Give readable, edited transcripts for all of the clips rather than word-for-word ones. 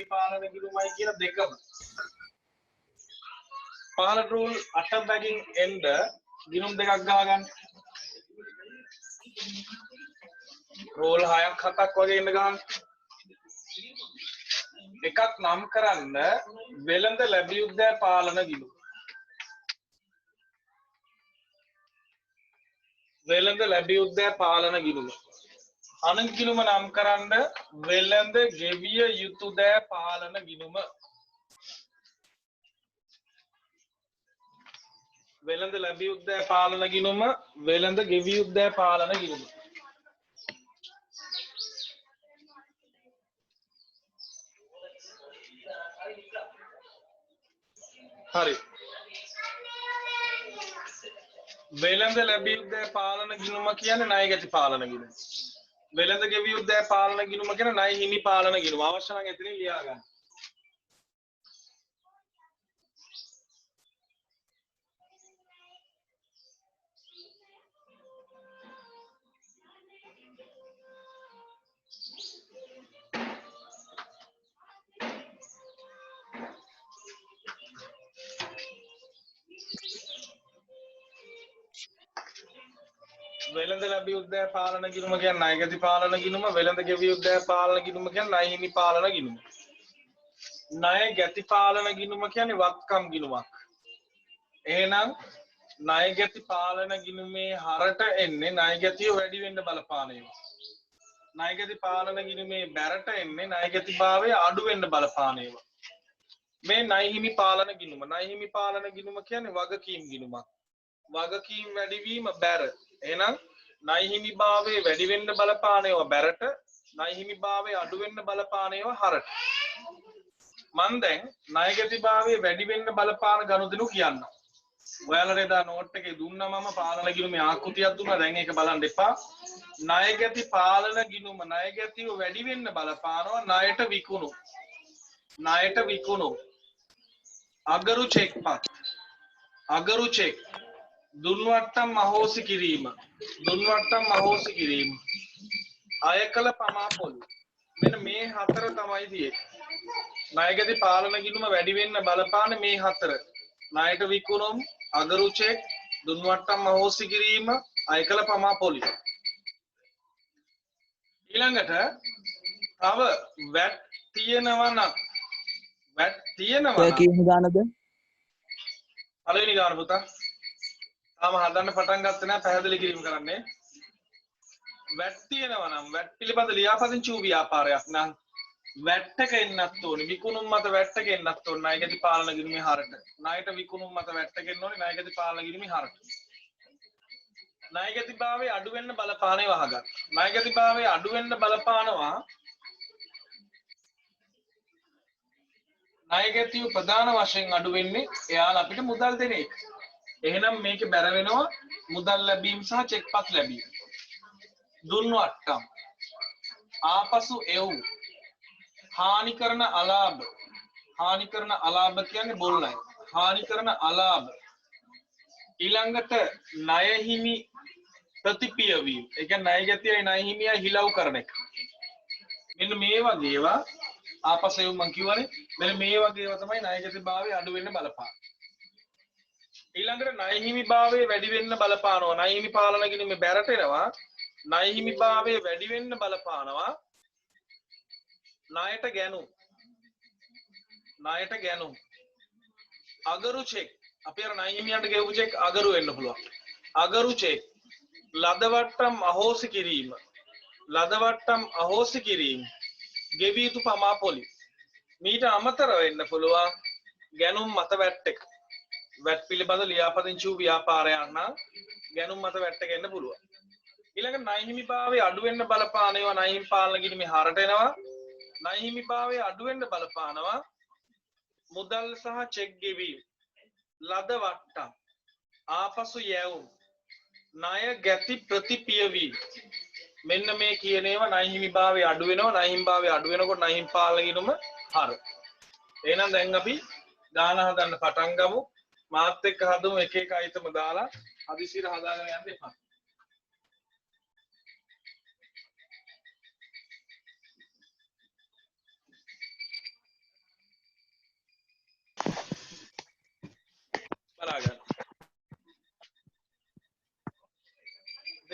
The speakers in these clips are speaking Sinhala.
ගැති පාලන ගිණුමයි කියන දෙකම. පහළට රූල් 8ක් බැගින් එන්න ගිණුම් දෙකක් ගහගන්න. රෝල් 6ක් 7ක් වගේ ඉන්න ගන්න. එකක් නම් කරන්න වෙළඳ ලැබියුද්දෑ පාලන ගිණුම. වෙළඳ ලැබියුද්දෑ පාලන ගිණුම. අනෙක් ගිණුම නම් කරන්න වෙළඳ ගෙවිය යුතු දෑ පාලන ගිණුම. වෙළඳ ලැබියුද්දෑ පාලන ගිණුම වෙළඳ ගෙවියුද්දෑ පාලන ගිණුම. හරි. වෙළඳ ලැබියුද්දෑ පාලන ගිණුම කියන්නේ ණය ගැති පාලන ගිණුම. වෙළඳ ගෙවියුද්දෑ පාලන ගිණුම කියන්නේ ණය හිමි පාලන ගිණුම. අවශ්‍ය නම් එතනින් ලියා ගන්න. වෙළඳ ලැබියුද්දෑ පාලන ගිණුම කියන්නේ ණය ගැති පාලන ගිණුම. වෙළඳ ගෙවියුද්දෑ පාලන ගිණුම කියන්නේ ණය හිමි පාලන ගිණුම. ණය ගැති පාලන ගිණුම කියන්නේ වත්කම් ගිණුමක්. එහෙනම් ණය ගැති පාලන ගිණුමේ හරට එන්නේ ණය ගැතිය වැඩි වෙන්න බලපාන ඒවා. ණය ගැති පාලන ගිණුමේ බැරට එන්නේ ණය ගැතිභාවය අඩු වෙන්න බලපාන ඒවා. මේ ණය හිමි පාලන ගිණුම. ණය හිමි පාලන ගිණුම කියන්නේ වගකීම් ගිණුමක්. වගකීම් වැඩිවීම බැර. එහෙනම් ණය හිමි භාවයේ වැඩි වෙන්න බලපාන ඒවා බැරට, ණය හිමි භාවයේ අඩු වෙන්න බලපාන ඒවා හරට. මම දැන් ණය ගැති භාවයේ වැඩි වෙන්න බලපාන ගනුදෙනු කියන්නම්. ඔයාලට එදා නෝට් එකේ දුන්නා මම පාලන ගිණුමේ ආකෘතියක් දුන්නා. දැන් ඒක බලන්න එපා. ණය ගැති පාලන ගිණුම ණය ගැතිව වැඩි වෙන්න බලපානවා ණයට විකුණු. ණයට විකුණු. අගරු චෙක්පත්. අගරු චෙක්. දුන්වට්ටම් අහෝසි කිරීම. දුන්වට්ටම් අහෝසි කිරීම. අයකල පමා පොලු. මෙන්න මේ හතර තමයි තියෙන්නේ. ණය ගැති පාලන ගිණුම වැඩි වෙන්න බලපාන මේ හතර. ණයට විකුණුම්, අගරු චෙක්, දුන්වට්ටම් අහෝසි කිරීම, අයකල පමා පොලි. ඊළඟට තව වැට් තියෙනවා නම් වැට් තියෙනවා නම් කීයක ගානද? පළවෙනි ගාන පුතා. තාම හදන්න පටන් ගත්තේ නැහැ, පැහැදිලි කිරීම කරන්නේ. වැට් තියෙනවා නම් වැට් පිළිබඳ ලියාපදිංචි වූ ව්‍යාපාරයක් නම් වැට් එක එන්නත් ඕනේ. විකුණුම් මත වැට් එක එන්නත් ඕනේ. ණය ගැති පාලන ගිණුමේ හරට. ණයට විකුණුම් මත වැට් එක එන්න ඕනේ. ණය ගැති පාලන ගිණුමේ හරට. ණය ගැති භාවයේ අඩු වෙන්න බලපානේ වහගන්න. ණය ගැති භාවයේ අඩු වෙන්න බලපානවා ණය ගැතිව ප්‍රධාන වශයෙන් අඩු වෙන්නේ එයාලා අපිට මුදල් දෙන එක. එහෙනම් මේකේ බැර වෙනවා මුදල් ලැබීම සහ චෙක්පත් ලැබීම. දුන්වට්ටම් ආපසු එව් හානි කරන අලාභ. හානි කරන අලාභ කියන්නේ බොල්ලයි. හානි කරන අලාභ. ඊළඟට ණය හිමි ප්‍රතිපියවීම. ඒ කියන්නේ ණය ගැතියයි ණය හිමියයි හිලව් කරන එක. මෙන්න මේ වගේ ඒවා ආපසු එව් මං කියවනේ. මෙන්න මේ වගේ ඒවා තමයි ණය ගැති භාවය අඩු වෙන්න බලපාන. ඊළඟට ණය හිමි භාවයේ වැඩි වෙන්න බලපානවා. ණය හිමි පාලන ගිණුමේ බැරට එනවා. ණය හිමි භාවයේ වැඩි වෙන්න බලපානවා. ණයට ගැනුම්. ණයට ගැනුම්. අගරු චෙක්. අපි අර ණය හිමියන්ට ගෙවපු චෙක් අගරු වෙන්න පුළුවන්. අගරු චෙක්. ලදවට්ටම් අහෝසි කිරීම. ලදවට්ටම් අහෝසි කිරීම. ගෙවිය යුතු පමා පොලි. මීට අමතර වෙන්න පුළුවන් ගැනුම් මත වැට් එක. වැට් පිළිබඳ ලියාපදිංචි වූ ව්‍යාපාරයක් නම් ගැනුම් මත වැට් එක එන්න පුළුවන්. ඊළඟ ණය හිමි භාවයේ අඩු වෙන්න බලපාන ඒවා ණය හිමි පාලන ගිණුමේ හරට එනවා. ණය හිමි භාවයේ අඩු වෙන්න බලපානවා මුදල් සහ චෙක් ගෙවීම. ලද වට්ටම් ආපසු යැවුම් ණය ගැති ප්‍රතිපියවීම. මෙන්න මේ කියන ඒවා ණය හිමි භාවයේ අඩු වෙනවා. ණය හිමි භාවයේ අඩු වෙනකොට ණය හිමි පාලන ගිණුම හර. එහෙනම් දැන් අපි ගාන හදන්න පටන් ගමු. මාත් එක්ක හදමු එක එක අයිටම දාලා හදිසියට හදාගෙන යන්න එපා.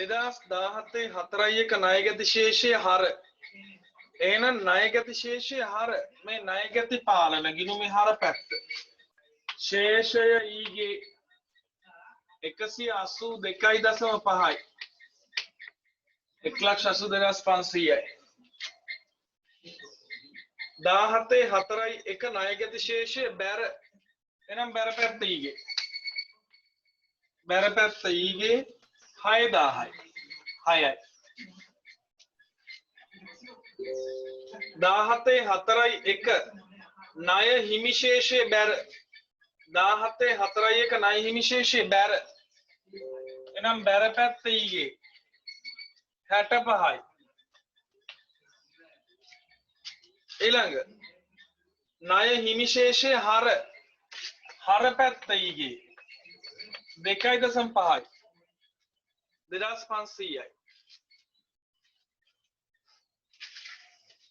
2017 4.1 ණයගැති ශේෂය හර. එහෙනම් ණයගැති ශේෂය හර මේ ණයගැති පාලන ගිණුමේ හර පැත්ත. ශේෂය ඊගේ 182.5යි. 1,82,500යි. 17 4.1 ණයගැති ශේෂය බැර. එහෙනම් බැර පැත්ත ඊගේ. බැර පැත්ත ඊගේ 6,000යි. 6යි. 17 4.1 ණය හිමි ශේෂය බැර. 17 4.1 ණය හිමි ශේෂය බැර. එහෙනම් බැර පැත්ත ඊගේ 65යි. ඊළඟ ණය හිමි ශේෂය හර. හර පැත්ත ඊගේ 2.5යි. 2500යි.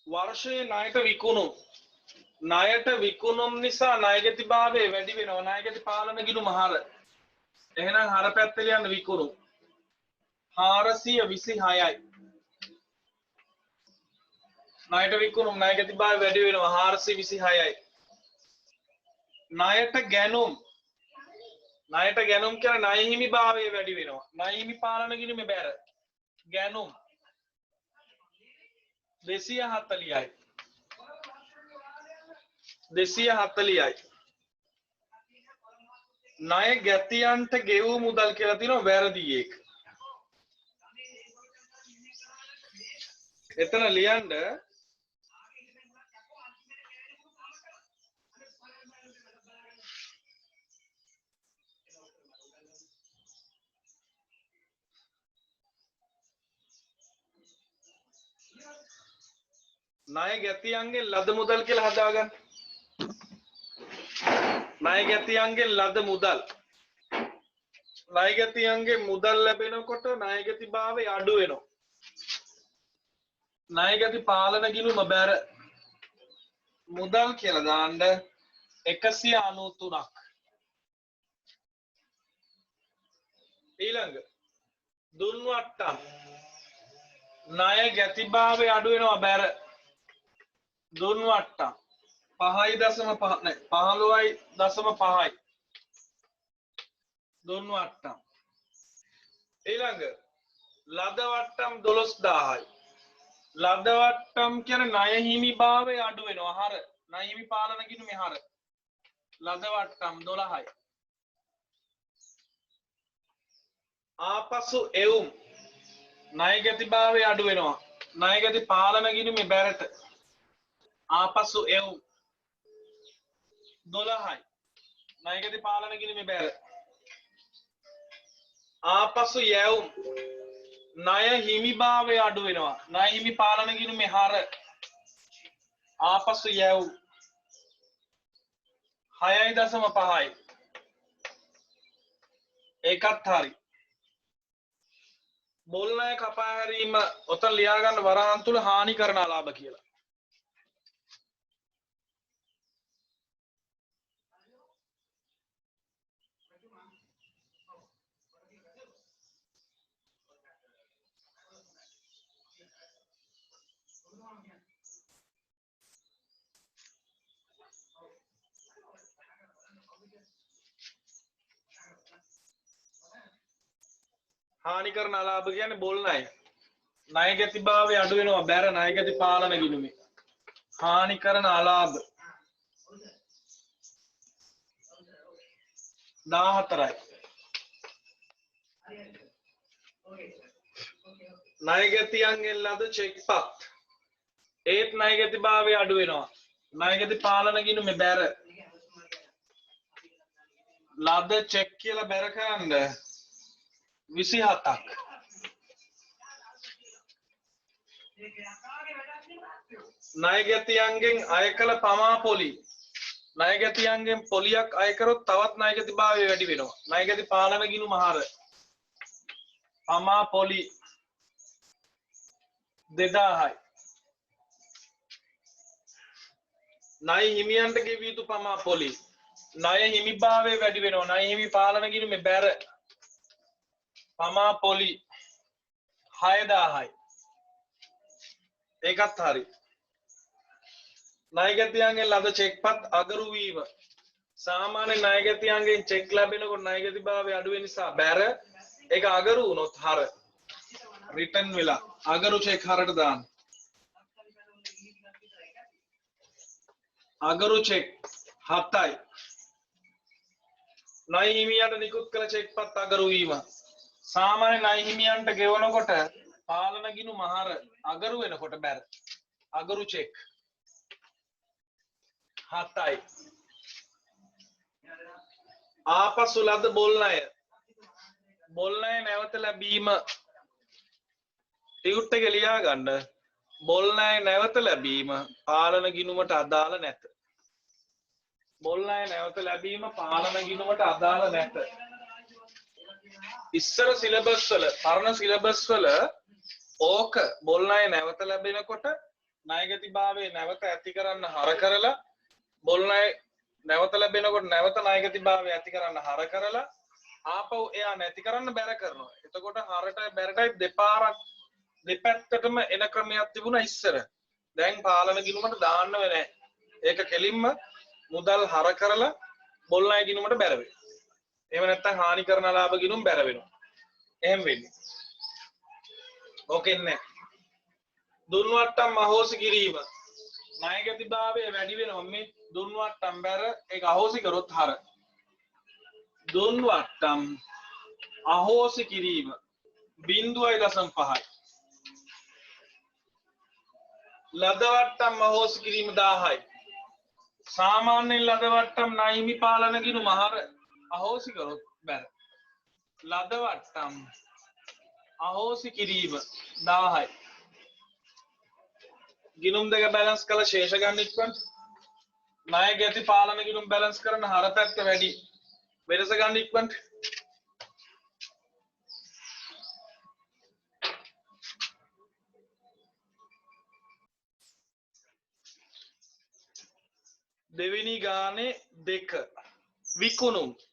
වර්ෂයේ ණයට විකුණුම්. ණයට විකුණුම් නිසා ණයගැතිභාවය වැඩි වෙනවා. ණයගැති පාලන ගිණුම හර. එහෙනම් හර පැත්ත ලියන්න විකුණුම් 426යි. ණයට විකුණුම් ණයගැතිභාවය වැඩි වෙනවා 426යි. ණයට ගැනුම්. ණයට ගැනුම් කියන ණය හිමි භාවය වැඩි වෙනවා. ණය හිමි පාලන ගිණුමේ බැර. ගැනුම් 240යි. 240යි. ණය ගැතියන්ට ගෙවූ මුදල් කියලා තියෙනවා වැරදි එක. එතන ලියන්න ණය ගැතියන්ගෙන් ලද මුදල් කියලා හදාගන්න. ණය ගැතියන්ගෙන් ලද මුදල්. ණය ගැතියන්ගෙන් මුදල් ලැබෙනකොට ණයගැතිභාවය අඩු වෙනවා. ණයගැති පාලන ගිණුම බැර. මුදල් කියලා දාන්න 193ක්. ඊළඟ දුන්වට්ටම්. ණයගැතිභාවය අඩු වෙනවා බැර. දුන්වට්ටම් 5.5 නෑ 15.5යි. දුන්වට්ටම්. ඊළඟ ලද වට්ටම් 12000යි. ලද වට්ටම් කියන ණය හිමි භාවය අඩු වෙනවා හර. ණය හිමි පාලන ගිණුමේ හර. ලද වට්ටම් 12යි. ආපසු එවුම්. ණයගැතිභාවය අඩු වෙනවා. ණයගැති පාලන ගිණුමේ බැරට. ආපසු එවුම් 12යි. ණයගැති පාලන ගිණුමේ බැර. ආපසු යැවුම්. ණය හිමි භාවය අඩු වෙනවා. ණය හිමි පාලන ගිණුමේ හර. ආපසු යැවුම් 6.5යි. ඒකත් හරි. බොල් ණය කපා හැරීම ඔතන ලියා ගන්න වරහන් තුල හානි කරන අලාභ කියලා. හානි කරන අලාභ කියන්නේ බොල් ණය. ණයගැතිභාවය අඩු වෙනවා බැර ණයගැති පාලන ගිණුමේ. හානි කරන අලාභ 14යි. ණයගැතියන්ගෙන් ලද චෙක්පත්. ඒත් ණයගැතිභාවය අඩු වෙනවා. ණයගැති පාලන ගිණුමේ බැර. ලද චෙක් කියලා බැර කරන්න 27ක්. ණයගැතියන්ගෙන් අය කළ පමා පොලි. ණයගැතියන්ගෙන් පොලියක් අය කරොත් තවත් ණයගැතිභාවය වැඩි වෙනවා. ණයගැති පාලන ගිණුම හර. පමා පොලි 2000යි. ණය හිමියන්ට ගෙවිය යුතු පමා පොලි. ණය හිමිභාවය වැඩි වෙනවා. ණය හිමි පාලන ගිණුමේ බැර. පමා පොලි 6000යි. ඒකත් හරි. ණයගැතියන්ගෙන් ලද චෙක්පත් අගරු වීම. සාමාන්‍ය ණයගැතියන්ගෙන් චෙක් ලැබෙනකොට ණයගැතිභාවය අඩු වෙන නිසා බැර ඒක අගරු වුණොත් හර රිටර්න් වෙලා අගරු චෙක් හරට දාන්න. අගරු චෙක් 7යි. ණය හිමියන්ට නිකුත් කළ චෙක්පත් අගරු වීම. සාමාන්‍ය ණය හිමියන්ට ගෙවනකොට පාලන ගිණුම හර අගරු වෙනකොට බැර අගරු චෙක් 7යි. ආපසු ලද බොල් ණය නැවත ලැබීම ටියුට් එක ලියා ගන්න. බොල් ණය නැවත ලැබීම පාලන ගිණුමට අදාළ නැත. බොල් ණය නැවත ලැබීම පාලන ගිණුමට අදාළ නැත. ඉස්සර සිලබස් වල පරණ සිලබස් වල ඕක බොල් ණය නැවත ලැබෙනකොට ණයගැතිභාවය නැවත ඇති කරන්න හර කරලා බොල් ණය නැවත ලැබෙනකොට නැවත ණයගැතිභාවය ඇති කරන්න හර කරලා ආපහු එයා නැති කරන්න බැර කරනවා. එතකොට හරට බැරටයි දෙපාරක් දෙපැත්තටම එන ක්‍රමයක් තිබුණා ඉස්සර. දැන් පාලන ගිණුමට දාන්න වෙන්නේ. ඒක කෙලින්ම මුදල් හර කරලා බොල් ණය ගිණුමට බැර වෙනවා. එහෙම නැත්නම් හානි කරන ලාභ ගිණුම් බැර වෙනවා. එහෙම වෙන්නේ. ඕකේ නේ. දුන්වට්ටම් අහෝසි කිරීම. ණයගැතිභාවය වැඩි වෙනවා මේ දුන්වට්ටම් බැර ඒක අහෝසි කරොත් හර. දුන්වට්ටම් අහෝසි කිරීම 0.5යි. ලදවට්ටම් අහෝසි කිරීම 1000යි. සාමාන්‍යයෙන් ලදවට්ටම් ණය හිමි පාලන ගිණුම හර අහෝසි කරොත් බැර. ලදවට්ටම් අහෝසි කිරීම 1000යි. ගිණුම් දෙක බැලන්ස් කළ ශේෂ ගන්න ඉක්මනට. ණයගැති පාලන ගිණුම් බැලන්ස් කරන හර පැත්ත වැඩි. වෙනස ගන්න ඉක්මනට. දෙවෙනි ගානේ 2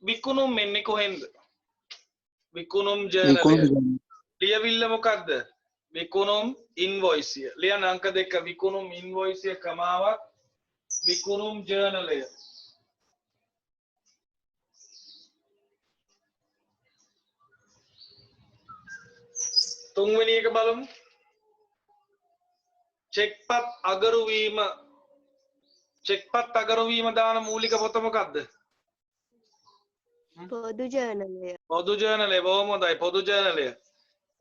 විකුණුම් මෙන්නේ කොහෙන්ද? විකුණුම් ජර්නලය. ලියවිල්ල මොකක්ද? විකුණුම් ඉන්වොයිසිය. ලියන අංක 2 විකුණුම් ඉන්වොයිසිය කමාවක් විකුණුම් ජර්නලය. තුන්වෙනි එක බලමු. චෙක්පත් අගරු වීම. චෙක්පත් අගරු වීම දාන මූලික පොත මොකක්ද? පොදු ජර්නලය. පොදු ජර්නලය. බොහොම හොඳයි. පොදු ජර්නලය.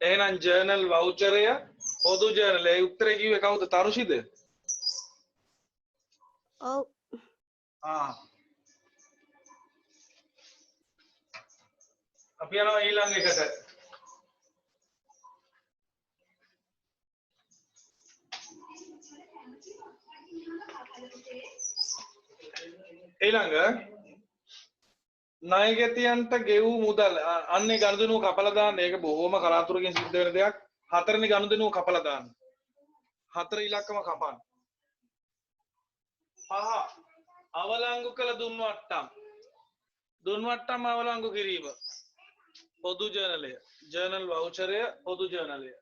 එහෙනම් ජර්නල් වවුචරය පොදු ජර්නලය. උත්තරේ කිව්වේ කවුද? තරුෂිද? ඔව්. අපි යනවා ඊළඟ එකට. ඊළඟ ණයගැතියන්ට ගෙවූ මුදල් අන්නේ ගනුදෙනුව කපලා දාන්න. ඒක බොහොම කලාතුරකින් සිද්ධ වෙන දෙයක්. හතරවෙනි ගනුදෙනුව කපලා දාන්න. හතර ඉලක්කම කපන්න. 5 අවලංගු කළ දුන්වට්ටම් අවලංගු කිරීම. පොදු ජර්නලය. ජර්නල් වවුචරය පොදු ජර්නලය.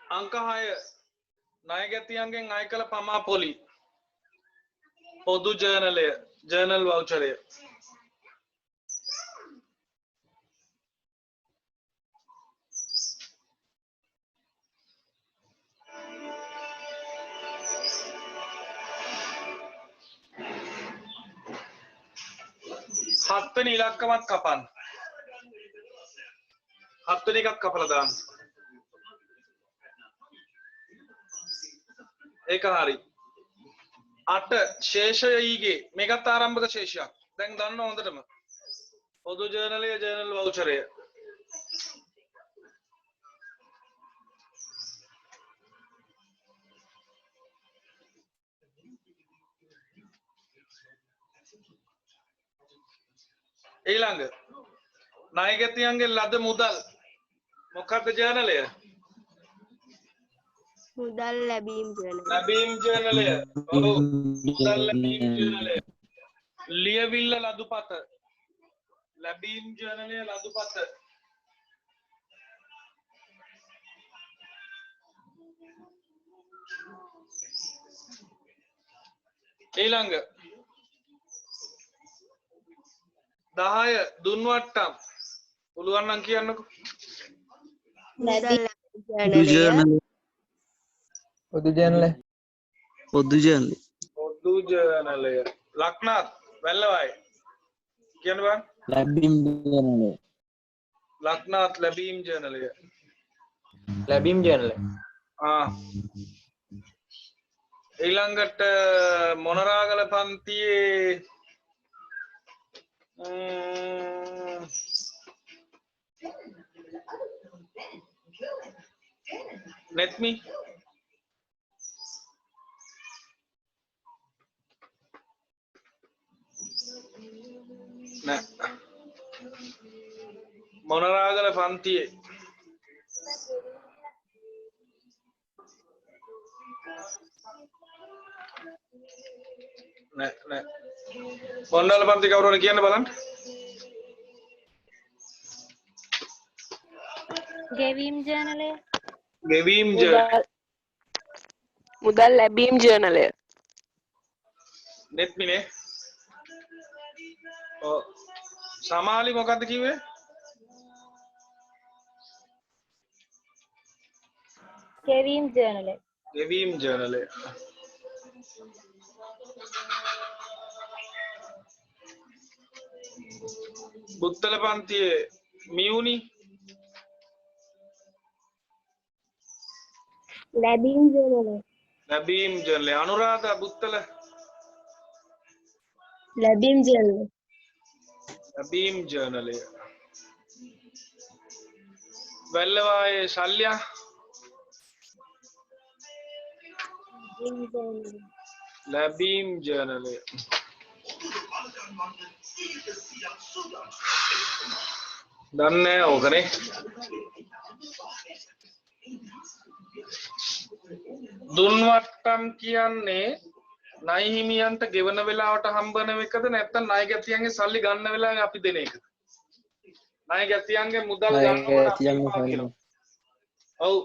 අංක 6 ණයගැතියන්ගෙන් අය කළ පමා පොලි. පොදු ජර්නලය. ජර්නල් වවුචරය. හත්වෙනි ඉලක්කමත් කපන්න. හත්වෙනි එකක් කපලා දාන්න. ඒක හරි. 8 ශේෂය ඊගේ මේකත් ආරම්භක ශේෂයක්. දැන් දන්න හොඳටම. පොදු ජර්නලය ජර්නල් වවුචරය. ඊළඟ ණයගැතියන්ගේ ලද මුදල් මොකක්ද ජර්නලය? මුදල් ලැබීම් ජර්නලය. ලැබීම් ජර්නලය. ඔව් මුදල් ලැබීම් ජර්නලය. ලියවිල්ල ලදුපත. ලැබීම් ජර්නලය ලදුපත. ඊළඟ 10 දුන්වට්ටම් පුළුවන් නම් කියන්නකෝ. මුදල් ලැබීම් ජර්නලය. පොදු ජර්නලය. පොදු ජර්නලය. පොදු ජර්නලය. ලක්නාත් වැල්ලවයි කියන්න බං. ලැබීම් ජර්නලය. ලක්නාත් ලැබීම් ජර්නලය. ලැබීම් ජර්නලය. ඊළඟට මොනරාගල පන්තියේ netmi nෑ මොනරාගල පන්තියේ නෑ මොණ්ඩල පන්ති කවුරුහරි කියන්න බලන්න. ගෙවීම් ජර්නලය. ගෙවීම් ජර්නලය. මුදල් ලැබීම් ජර්නලය. netmiනේ. ඔව් සමාලි මොකද්ද කිව්වේ? ගෙවීම් ජර්නලය. ගෙවීම් ජර්නලය. බුත්තල පන්තියේ මියුනි ලැබීම් ජර්නලය. ලැබීම් ජර්නලය. අනුරාධ බුත්තල ලැබීම් ජර්නලය. ලැබීම් ජර්නලය. වැල්ලවායේ ශල්‍ය ලැබීම් ජර්නලය. දන්නේ ඕකනේ. දුන්වට්ටම් කියන්නේ ණය හිමියන්ට ගෙවන වෙලාවට හම්බන එකද නැත්නම් ණය ගැතියන්ගේ සල්ලි ගන්න වෙලාවේ අපි දෙන එකද? ණය ගැතියන්ගේ මුදල් ගන්නකොට අපි කියනවා. ඔව්.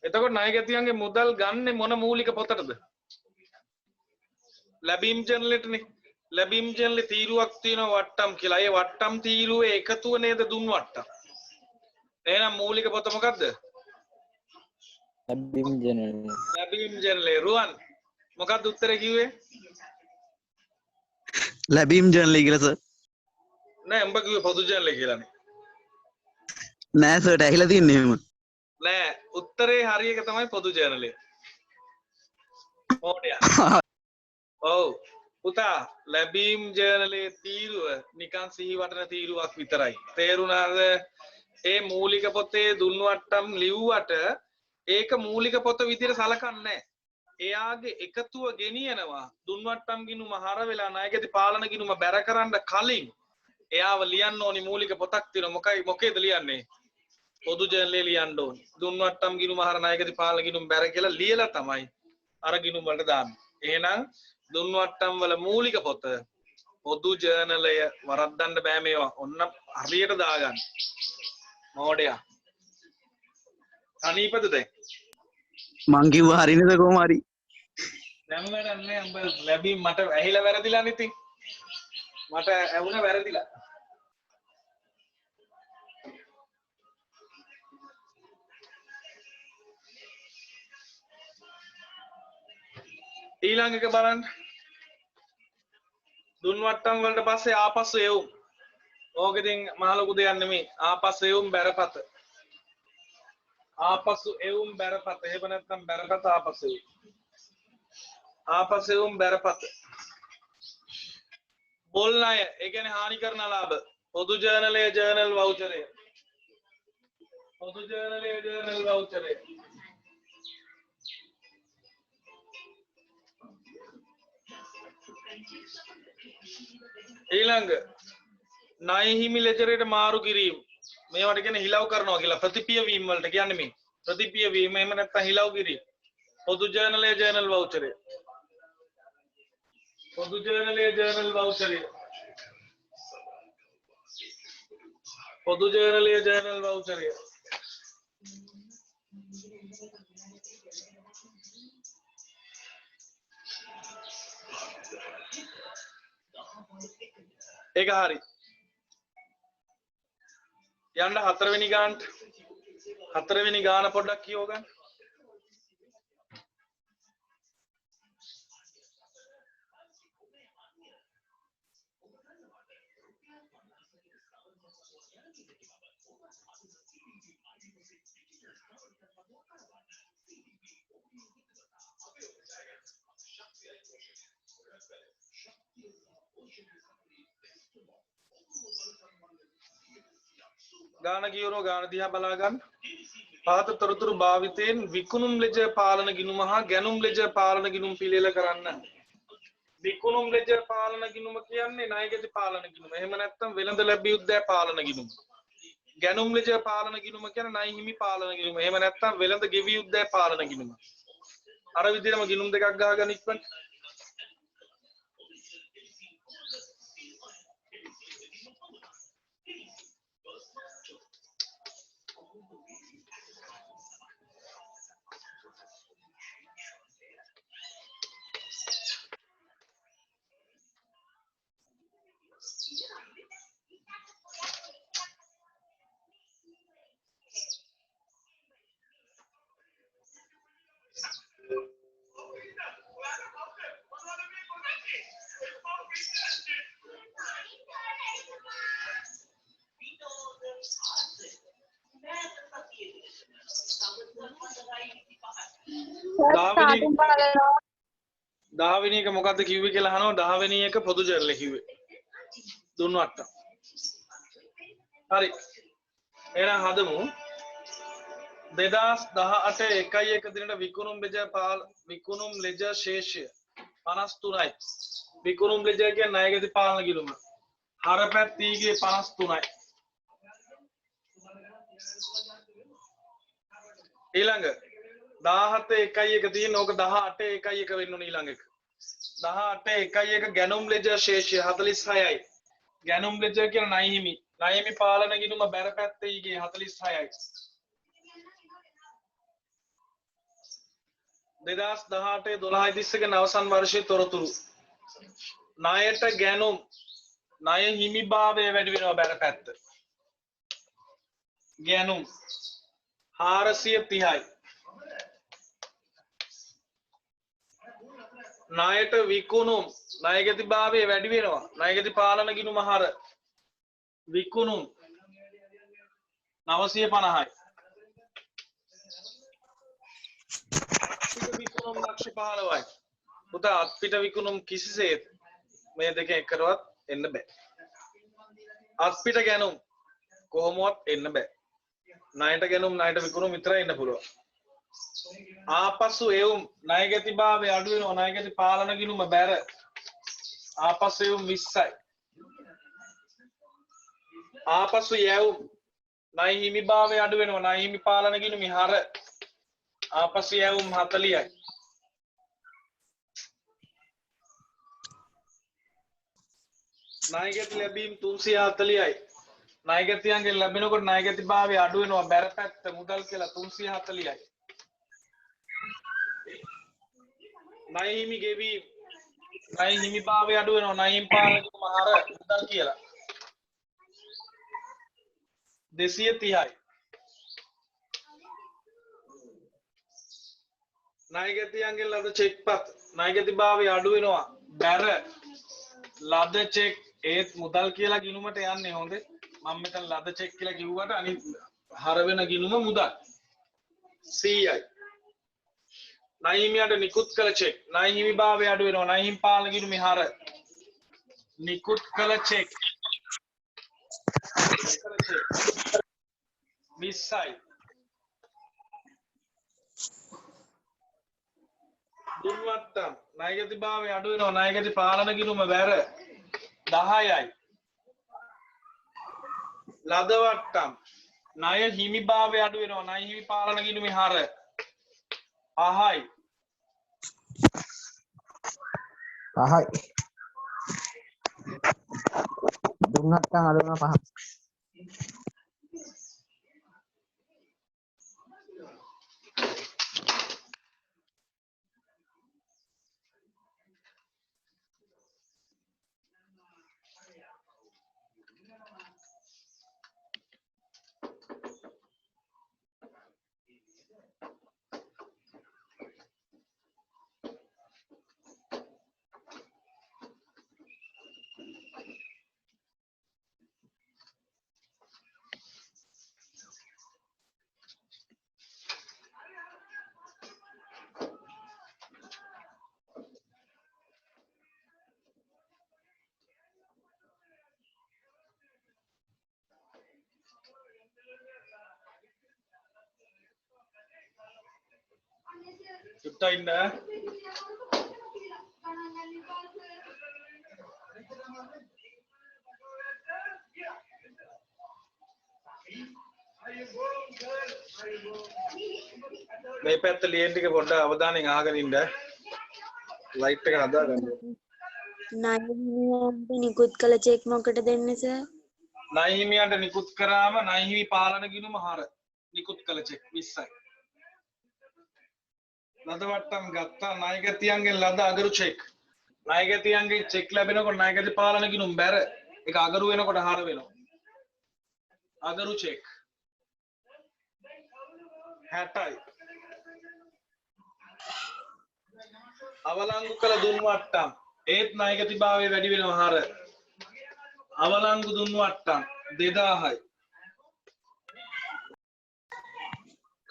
එතකොට ණය ගැතියන්ගේ මුදල් ගන්නෙ මොන මූලික පොතටද? ලැබීම් ජර්නලෙටනේ. ලැබීම් ජර්නලේ තීරුවක් තියෙනවා වට්ටම් කියලා. ඒ වට්ටම් තීරුවේ එකතුව නේද දුන්වට්ටම්. එහෙනම් මූලික පොත මොකද්ද? ලැබීම් ජර්නලය. ලැබීම් ජර්නලය. රුවන් මොකක්ද උත්තරේ කිව්වේ? ලැබීම් ජර්නලය කියලා සර්. නෑ උඹ කිව්වේ පොදු ජර්නලය කියලානේ. නෑ සර්ට ඇහිලා තියන්නේ එහෙම. නෑ උත්තරේ හරි එක තමයි පොදු ජර්නලය. ඕඩියා. ඔව් පුතා ලැබීම් ජර්නලයේ තීරුව නිකන් සිහිවටන තීරුවක් විතරයි. තේරුණාද? ඒ මූලික පොතේ දුන්වට්ටම් ලිව්වට ඒක මූලික පොත විදිහට සලකන්නේ නැහැ. එයාගේ එකතුව ගෙනියනවා දුන්වට්ටම් ගිණුම හර වෙලා ණයගැති පාලන ගිණුම බැර කරන්න කලින් එයාව ලියන්න ඕනි මූලික පොතක් තියෙනවා. මොකේද ලියන්නේ? පොදු ජර්නලයේ ලියන්න ඕනි. දුන්වට්ටම් ගිණුම හර ණයගැති පාලන ගිණුම බැර කියලා ලියලා තමයි අර ගිණුම වලට දාන්නේ. එහෙනම් දුන්වට්ටම් වල මූලික පොත පොදු ජර්නලය වරද්දන්න බෑ මේවා. ඔන්න හරියට දාගන්න. මොඩයා. අනීපද දැන්? මං කිව්වා හරිනේද කොහොම හරි. දැන් වැඩක් නෑ. උඹ ලැබීම් මට ඇහිලා වැරදිලා නේ ඉතින්. මට ඇහුණා වැරදිලා. ඊළඟ එක බලන්න. දුන්වට්ටම් වලට පස්සේ ආපස්සු එවුම්. ඕක ඉතින් මහ ලොකු දෙයක් නෙමෙයි. ආපස්සු එවුම් බැරපත. ආපස්සු එවුම් බැරපත. එහෙම නැත්නම් බැරපත ආපස්සු එවුම්. ආපස්සු එවුම් බැරපත. බොල් ණය. ඒ කියන්නේ හානි කරන ලාභ. පොදු ජර්නලයේ ජර්නල් වවුචරය. පොදු ජර්නලයේ ජර්නල් වවුචරය. ඊළඟ ණය හිමි ලෙජරයට මාරු කිරීම. මේවට කියන්නේ හිලව් කරනවා කියලා ප්‍රතිපියවීම වලට කියන්නේ මේ ප්‍රතිපිය වීම එහෙම නැත්නම් හිලව් කිරීම පොදු ජර්නලයේ ජර්නල් වවුචරය පොදු ජර්නලයේ ජර්නල් වවුචරය පොදු ජර්නලයේ ජර්නල් වවුචරය ඒක හරි යන්න හතරවෙනි ගානට හතරවෙනි ගාන පොඩ්ඩක් කියව ගන්න ගාන කියවනවා ගාන දිහා බලා ගන්න. පහත තොරතුරු භාවිතයෙන් විකුණුම් ලෙජ පාලන ගිණුම හා ගැනුම් ලෙජ පාලන ගිණුම් පිළියෙල කරන්න. විකුණුම් ලෙජ පාලන ගිණුම කියන්නේ ණයගැති පාලන ගිණුම. එහෙම නැත්නම් වෙළඳ ලැබිය යුත්තේ පාලන ගිණුම. ගැනුම් ලෙජ පාලන ගිණුම කියන්නේ ණය හිමි පාලන ගිණුම. එහෙම නැත්නම් වෙළඳ ගෙවිය යුත්තේ පාලන ගිණුම. අර විදිහටම ගිණුම් දෙකක් ගහගන්න ඉක්මනට. දහවෙනි එක මොකද්ද කිව්වේ කියලා අහනවා. 10 වෙනි එක පොදු ජර්නල් කිව්වේ. දුන්නු අට්ට. හරි. එහෙනම් හදමු. 2018 1 දිනට විකුණුම් ලෙජ ශේෂය 53යි. විකුණුම් ලෙජ කියන්නේ ණයගැති පාලන ගිණුම. හරපැත් ඊගේ 53යි. ඊළඟ 17 1 තියෙන ඕක 18 1 වෙන්න ඕන ඊළඟ එක. 18 1 ගැනුම් ලෙජ ශේෂය 46යි. ගැනුම් ලෙජ කියන ණය හිමි. ණය හිමි පාලන ගිණුම බැර පැත්තේ ඊගේ 46යි. 2018 12 අවසන් වර්ෂයේ තොරතුරු. ණයට ගැනුම් ණය හිමිභාවය වැඩි වෙනවා බැර පැත්ත. ගැනුම් 430යි. ණයට විකුණුම් ණයගැතිභාවය වැඩි වෙනවා. ණයගැති පාලන ගිණුම හර විකුණුම් 950යි. විකුණුම් ලක්ෂ 15යි. පුතා අත්පිට විකුණුම් කිසිසේත් මේ දෙක එකකටවත් එන්න බෑ. අත්පිට ගැනුම් කොහොමවත් එන්න බෑ. ණයට ගැනුම් ණයට විකුණුම් විතරයි එන්න පුළුවන්. ආපසු එවුම් ණයගැතිභාවය අඩු වෙනවා. ණයගැති පාලන ගිණුම බැර ආපසු එවුම් 20යි. ආපසු යැවුම් ණය හිමිභාවය අඩු වෙනවා. ණය හිමි පාලන ගිණුම හර ආපසු යැවුම් 40යි. ණයගැති ලැබීම් 340යි. ණයගැතියන්ගෙන් ලැබෙනකොට ණයගැතිභාවය අඩු වෙනවා. බැර පැත්ත මුදල් කියලා 340යි. ණය හිමි ගෙවීම් ණය හිමිභාවය අඩු වෙනවා. ණය හිමි පාලන ගිණුම හර මුදල් කියලා 230යි. ණයගැතියන්ගෙන් ලද චෙක්පත් ණයගැතිභාවය අඩු වෙනවා. බැර ලද චෙක් ඒත් මුදල් කියලා ගිණුමට යන්නේ හොඳේ. මම මෙතන ලද චෙක් කියලා කිව්වට අනිත් හර වෙන ගිණුම මුදල් 100යි. ණය හිමියට නිකුත් කළ චෙක් ණය හිමිභාවය අඩු වෙනවා. ණය හිමි පාලන ගිණුම හර නිකුත් කළ චෙක් 20යි. දුන්වට්ටම් ණයගැතිභාවය අඩු වෙනවා. ණයගැති පාලන ගිණුම බැර 10යි. ලද වට්ටම් ණය හිමිභාවය අඩු වෙනවා. ණය හිමි පාලන ගිණුමේ හර 5යි. 5යි. දුන්නත් අඩු වෙනවා 5. චුට්ටක් ඉන්න. මේ පැත්ත ලියන ටික පොඩ්ඩක් අවධානයෙන් අහගෙන ඉන්න. ලයිට් එක හදාගන්න. ණය හිමියන්ට නිකුත් කළ චෙක් මොකට දෙන්නේ සර්? ණය හිමියන්ට නිකුත් කරාම ණය හිමි පාලන ගිණුම හර නිකුත් කළ චෙක් 20යි. ලද වට්ටම් ගත්තා ණයගැතියන්ගෙන් ලද අගරු චෙක්. ණයගැතියන්ගේ චෙක් ලැබෙනකොට ණයගැති පාලන ගිණුම් බැර ඒක අගරු වෙනකොට හර වෙනවා. අගරු චෙක් 60යි. අවලංගු කළ දුන් වට්ටම් ඒත් ණයගැතිභාවය වැඩි වෙනවා හර. අවලංගු දුන් වට්ටම් 2000යි.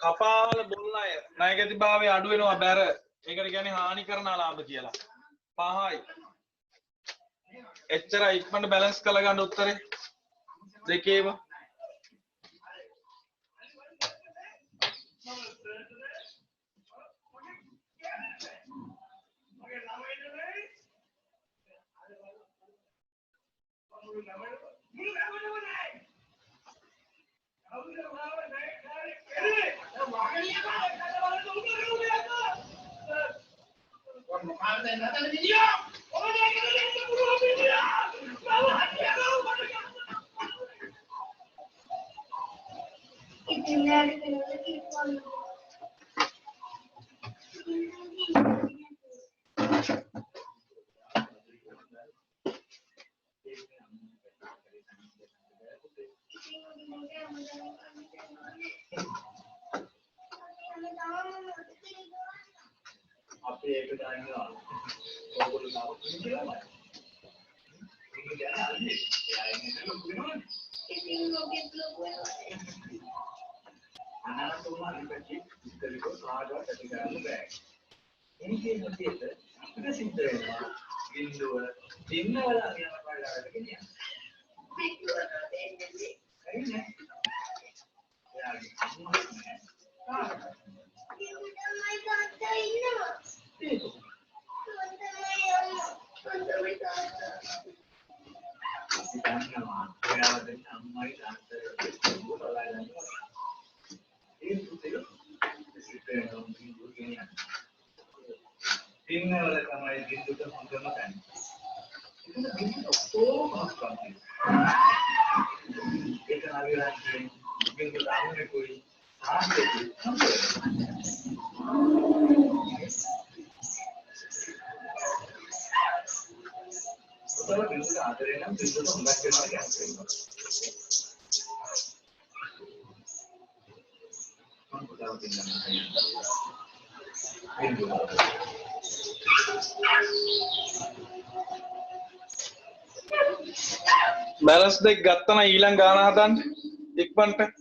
කපාවල බොල් ණය ණයගැතිභාවය අඩු වෙනවා බැර. ඒකට කියන්නේ හානි කරන ලාභ කියලා. 5යි. එච්චරයි ඉක්මනට බැලන්ස් කරලා ගන්න උත්තරේ. දෙකේම බැලන්ස් දෙක ගත්තා නම් ඊළඟ ගාන හදන්න ඉක්මනට.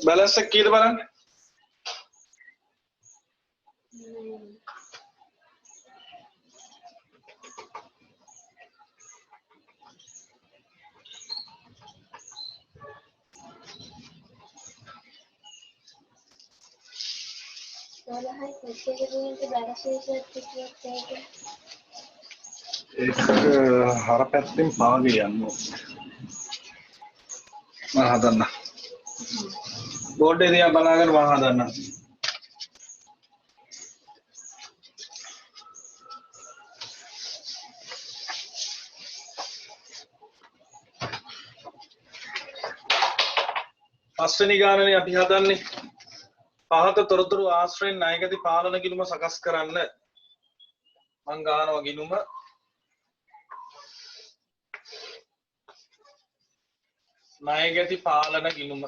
बैलेंस चेक की दोबारा एक हर पैसे पागे यानो वहाँ दन्ना बोर्ड एरिया बनाकर वहाँ दन्ना පස්වෙනි ගානනේ අපි හදන්නේ පහත තොරතුරු ආශ්‍රයෙන් ණයගැති පාලන ගිණුම සකස් කරන්න මං ගන්නවා ගිණුම ණයගැති පාලන ගිණුම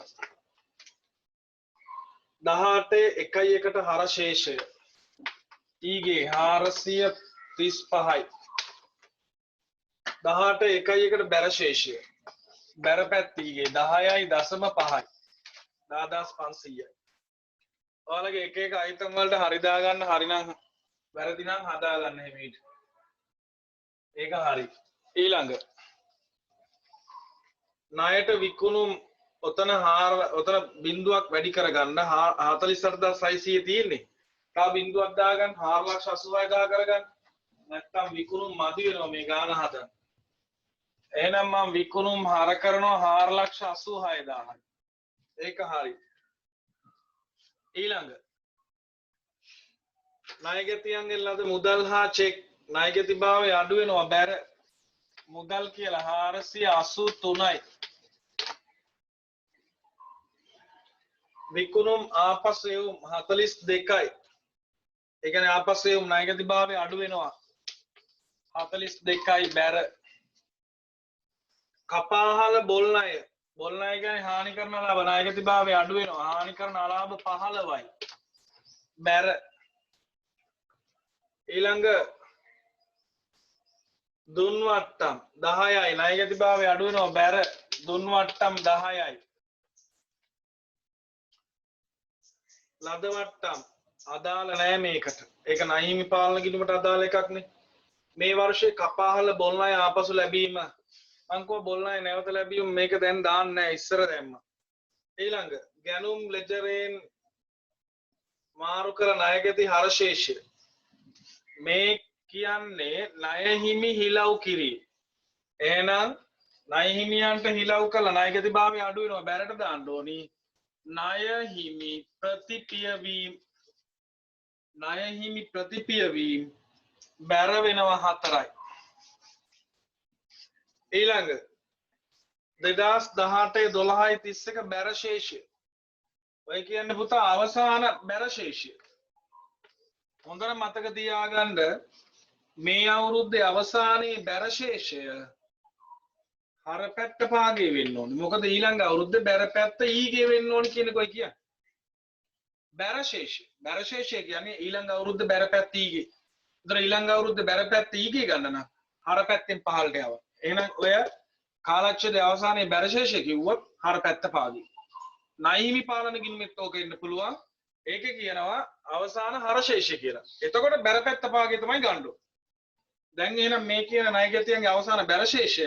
18 1ට හර ශේෂය ඊගේ 435යි 18 1කට බැර ශේෂය බැර පැත්තීගේ 10යි 0.5යි 10500යි ඔයාලගේ එක එක අයිටම් වලට හරි දාගන්න හරිනම් වැරදි නම් හදාගන්න හැමීට ඒක හරි ඊළඟ ණයට විකුණුම් ඔතන බිඳුවක් වැඩි කරගන්න 48600 තියෙන්නේ තා බිඳුවක් දාගන්න 486000 කරගන්න නැත්තම් විකුණුම් මදි වෙනවා මේ ගාන හදන්න එහෙනම් මම විකුණුම් හර කරනවා 486000යි ඒක හරි ඊළඟ ණයගැතියන්ගෙන් ලද මුදල් හා චෙක් ණයගැතිභාවය අඩු වෙනවා බැර මුදල් කියලා 483යි විකුණුම් ආපසු එවුම් 42යි ඒ කියන්නේ ආපසු එවුම් ණයගැතිභාවය අඩු වෙනවා 42යි බැර කපාහල බොල් ණය කියන්නේ හානි කරන ලාභ ණයගැතිභාවය අඩු වෙනවා හානි කරන ලාභ 15යි බැර ඊළඟ දුන් වට්ටම් 10යි ණයගැතිභාවය අඩු වෙනවා බැර දුන් වට්ටම් 10යි ලද වට්ටම් අදාළ නෑ මේකට ඒක ණයහිමි පාලන ගිණුමට අදාළ එකක් නේ මේ වර්ෂයේ කපාහල බොල් ණය ආපසු ලැබීම අංකෝ බොල් ණය නැවත ලැබීම මේක දැන් දාන්නේ නෑ ඉස්සර දැම්මා ඊළඟ ගැනුම් ලෙජරෙන් මාරු කර ණයගැති හරශේෂය මේ කියන්නේ ණයහිමි හිලව් කිරීම එහෙනම් ණය හිමියන්ට හිලව් කළ ණය ගැතිභාවය අඩු වෙනවා බැරට දාන්න ඕනි. ණය හිමි ප්‍රතිපියවීම ණය හිමි ප්‍රතිපියවීම බැර වෙනවා 4යි. ඊළඟ 2018 12යි 31 බැර ශේෂය. ඔය කියන්නේ පුතා අවසාන බැර ශේෂය. හොඳට මතක තියාගන්න මේ අවුරුද්දේ අවසානයේ බැර ශේෂය හර පැත්ත පාගේ වෙන්න ඕනේ. මොකද ඊළඟ අවුරුද්දේ බැර පැත්ත ඊගේ වෙන්න ඕනේ කියන එකයි කියන්නේ. බැර ශේෂය. බැර ශේෂය කියන්නේ ඊළඟ අවුරුද්දේ බැර පැත්ත ඊගේ. උතර ඊළඟ අවුරුද්දේ බැර පැත්ත ඊගේ ගන්න නම් හර පැත්තෙන් පහළට යව. එහෙනම් ඔය කාලච්ඡේදයේ අවසානයේ බැර ශේෂය කිව්වොත් හර පැත්ත පාගේ. ණය හිමි පාලන ගිණුමෙත් ඕක එන්න පුළුවන්. ඒකේ කියනවා අවසාන හර ශේෂය කියලා. එතකොට බැර පැත්ත පාගේ තමයි ගන්න ඕනේ. දැන් එහෙනම් මේ කියන ණය ගැතියන්ගේ අවසාන බැර ශේෂය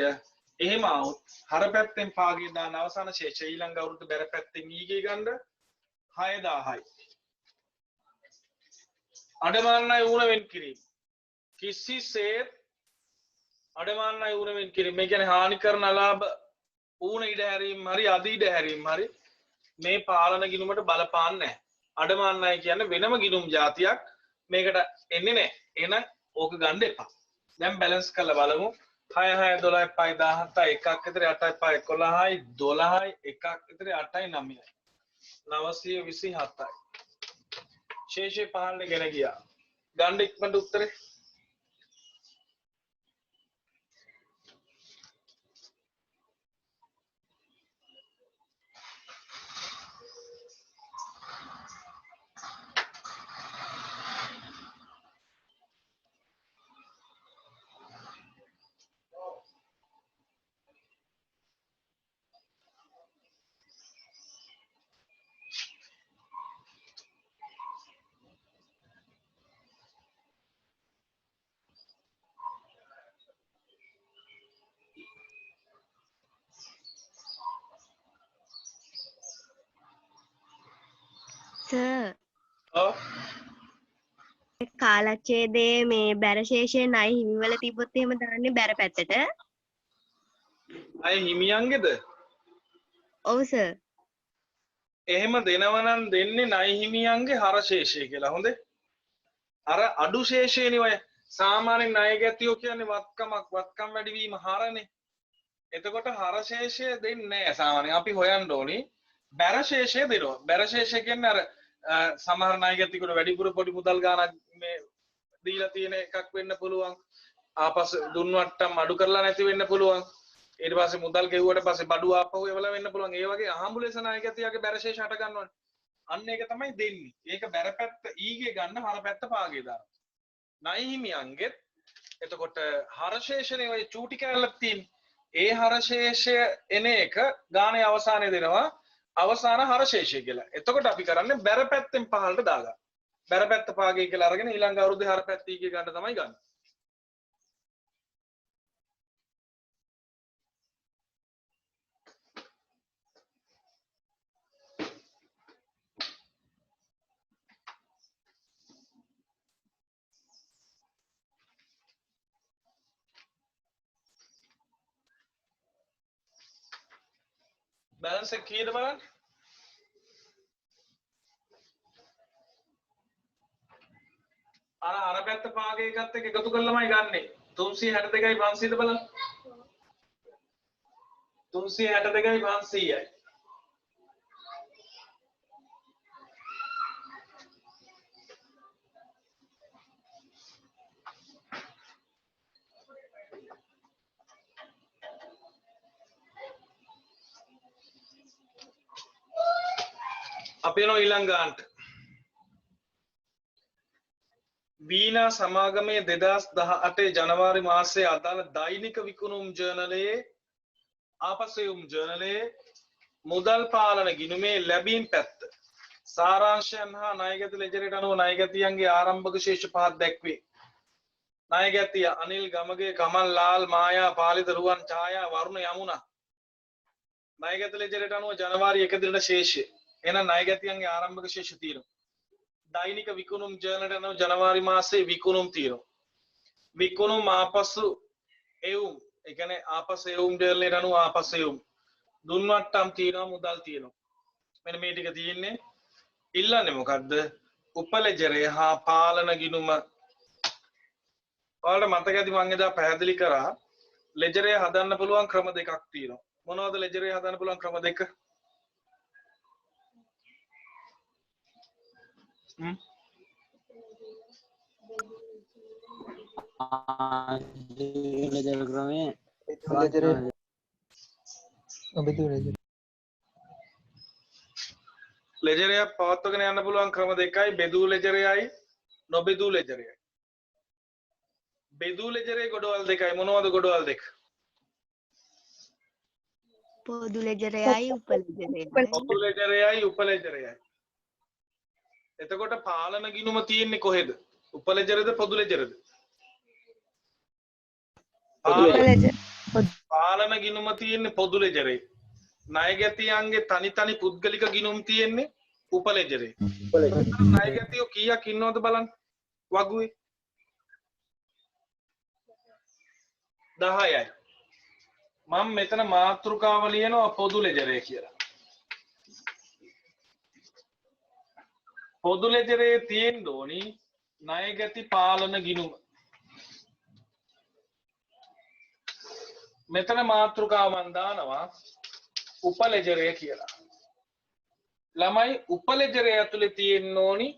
එහෙම આવුත් හර පැත්තෙන් පාගේ දාන අවසාන ශේෂය ඊළඟ අවුරුද්ද බැර පැත්තෙන් ඊගේ ගන්න 6000යි. අඩමාන්නයි ඌන වෙන් කිරීම. කිසිසේත් අඩමාන්නයි ඌන වෙන් කිරීම. මේ කියන්නේ හානි කරන අලාභ ඌන ඉඩ හැරීම හරි අධි ඉඩ හැරීම හරි මේ පාලන ගිණුමට බලපාන්නේ නැහැ. අඩමාන්නයි කියන්නේ වෙනම ගිණුම් જાතියක් මේකට එන්නේ නැහැ. එහෙනම් ඕක ගන්න එපා. දැන් බැලන්ස් කරලා බලමු. 6 6 12 5 17 එකක් විතර 8යි 5 11යි 12යි එකක් විතර 8යි 9යි 927යි ශේෂේ 15 ගෙන ගියා ගන්න ඉක්මනට උත්තරේ සර් ඔව් කාලච්ඡේදයේ මේ බැරශේෂයේ ණය හිමිවල තිබ්බොත් එහෙම දාන්නේ බැර පැත්තට. අය හිමියන්ගේද ඔව් සර්. එහෙම දෙනවනම් දෙන්නේ ණය හිමියන්ගේ හර ශේෂය කියලා හොඳේ අර අඩු ශේෂයනේ ඔය සාමාන්‍ය ණය ගැතියෝ කියන්නේ වත්කම් වැඩිවීම හරනේ එතකොට හර ශේෂය දෙන්නේ නැහැ සාමාන්‍යයෙන් අපි හොයන්න ඕනි බැර ශේෂය දෙනවා බැර ශේෂය කියන්නේ අර සමහර ණය ගැතියෙකුට වැඩිපුර පොඩි මුදල් ගාණක් මේ දීලා තියෙන එකක් වෙන්න පුළුවන් ආපසු දුන්නට්ටම් අඩු කරලා නැති වෙන්න පුළුවන් ඊට පස්සේ මුදල් ගෙවුවට පස්සේ බඩු ආපහු එවලා වෙන්න පුළුවන් ඒ වගේ අහඹුලේස ණය ගැතියාගේ බැර ශේෂ හට ගන්නවනේ අන්න ඒක තමයි දෙන්නේ ඒක බැර පැත්ත ඊගේ ගන්න හර පැත්ත පාගේ දානවා ණය හිමියන්ගෙත් එතකොට හර ශේෂනේ ඔය චූටි කැලලක් තියෙන්නේ ඒ හර ශේෂය එන එක ගානේ අවසානයේ දෙනවා අවසාන හර ශේෂය කියලා. එතකොට අපි කරන්නේ බැර පැත්තෙන් පහළට දාගන්න. බැර පැත්ත පාගේ කියලා අරගෙන ඊළඟ අවුරුද්දේ හර පැත්ත ඊගේ ගන්න තමයි ගන්න. බැලන්ස් එක කීයද බලන්න? අර පැත්ත පාගේ එකත් එක්ක එකතු කරලාමයි ගන්නෙ 362යි 500ද බලන්න 362යි 500යි අපි යනවා ඊළඟ ගානට වීනා සමාගමේ 2018 ජනවාරි මාසයේ අදාළ දෛනික විකුණුම් ජර්නලයේ ආපසුයුම් ජර්නලයේ මුදල් පාලන ගිණුමේ ලැබීම් පැත්ත සාරාංශයන් හා ණයගැති ලෙජරයට අනුව ණයගැතියන්ගේ ආරම්භක ශේෂ පහක් දැක්වේ. ණයගැතිය අනිල් ගමගේ කමල් ලාල් මායා පාලිත රුවන් ඡායා වරුණ යමුනා ණයගැති ලෙජරයට අනුව ජනවාරි 1 දිනට ශේෂය. එහෙනම් ණයගැතියන්ගේ ආරම්භක ශේෂ තියෙනවා. දෛනික විකුණුම් ජර්නලයට අනුව ජනවාරි මාසයේ විකුණුම් තියෙනවා. විකුණුම් ආපසු එවුම් ඒ කියන්නේ ආපස්සෙ යොම් ජර්නලයට අනුව ආපස්සෙ යොම් දුන්වට්ටම් තියෙනවා මුදල් තියෙනවා මෙන්න මේ ටික තියෙන්නේ ඉල්ලන්නේ මොකද්ද උපලෙජරය හා පාලන ගිණුම ඔයාලට මතක ඇති මම එදා පැහැදිලි කරා ලෙජරය හදන්න පුළුවන් ක්‍රම දෙකක් තියෙනවා මොනවද ලෙජරය හදන්න පුළුවන් ක්‍රම දෙක ලෙජරය පවත්වගෙන යන්න පුළුවන් ක්‍රම දෙකයි බෙදූ ලෙජරයයි නොබෙදූ ලෙජරයයි බෙදූ ලෙජරේ ගොඩවල් දෙකයි මොනවද ගොඩවල් දෙක පොදු ලෙජරයයි උපලෙජරයයි පොදු ලෙජරයයි උපලෙජරයයි එතකොට පාලන ගිණුම තියෙන්නේ කොහෙද උපලෙජරද පොදු ලෙජරද පාලන ගිණුම තියෙන්නේ පොදු ලෙජරේ ණයගැතියන්ගේ තනි තනි පුද්ගලික ගිණුම් තියෙන්නේ උපලෙජරේ ණයගැතියෝ කීයක් ඉන්නවද බලන්න වගුවේ 10යි මම මෙතන මාතෘකාව ලියනවා පොදු ලෙජරේ කියලා පොදු ලෙජරේ තියෙන්න ඕනි ණයගැති පාලන ගිණුම මෙතන මාතෘකාව මන් දානවා උපලෙජරය කියලා ළමයි උපලෙජරය ඇතුලේ තියෙන්න ඕනි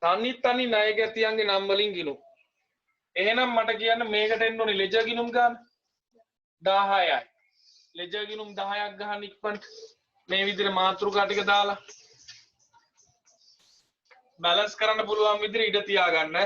තනි තනි ණයගැතියන්ගේ නම් වලින් ගිණුම් එහෙනම් මට කියන්න මේකට එන්න ඕනි ලෙජර් ගිණුම් ගන්න 10යි ලෙජර් ගිණුම් 10ක් ගහන්න ඉක්මනට මේ විදිහට මාතෘකා ටික දාලා බැලන්ස් කරන්න පුළුවන් විදිහට ඉඩ තියාගන්න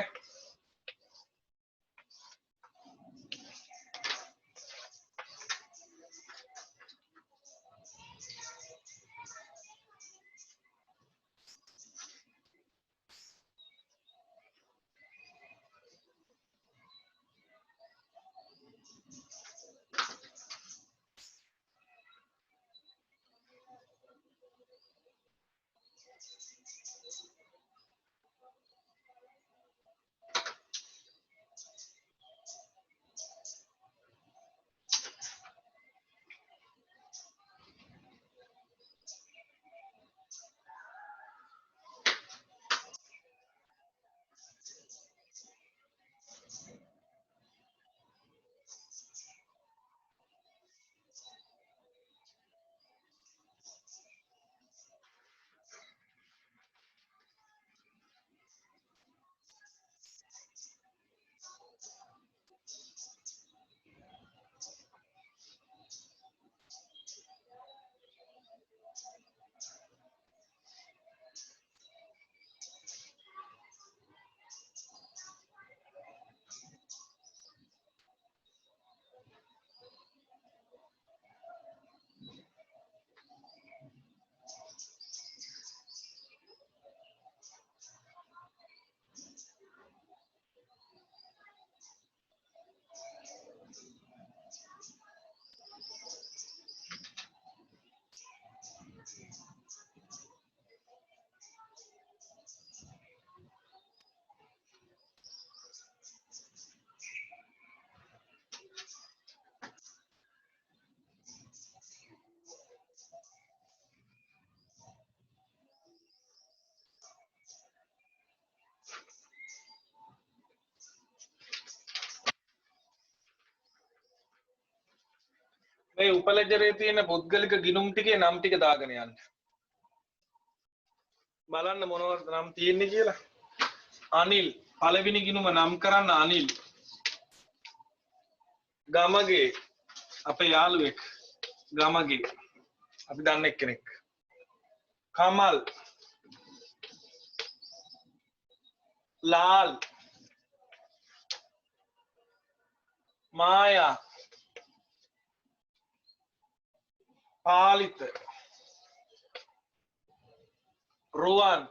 මේ උපලෙජරේ තියෙන පුද්ගලික ගිණුම් ටිකේ නම් ටික දාගෙන යන්න. බලන්න මොනවද නම් තියෙන්නේ කියලා. අනිල් පළවෙනි ගිණුම නම් කරන්න අනිල්. ගමගේ අපේ යාළුවෙක් ගමගේ අපි දන්න එක්කෙනෙක්. කමල් ලාල් මායා පාලිත රුවන්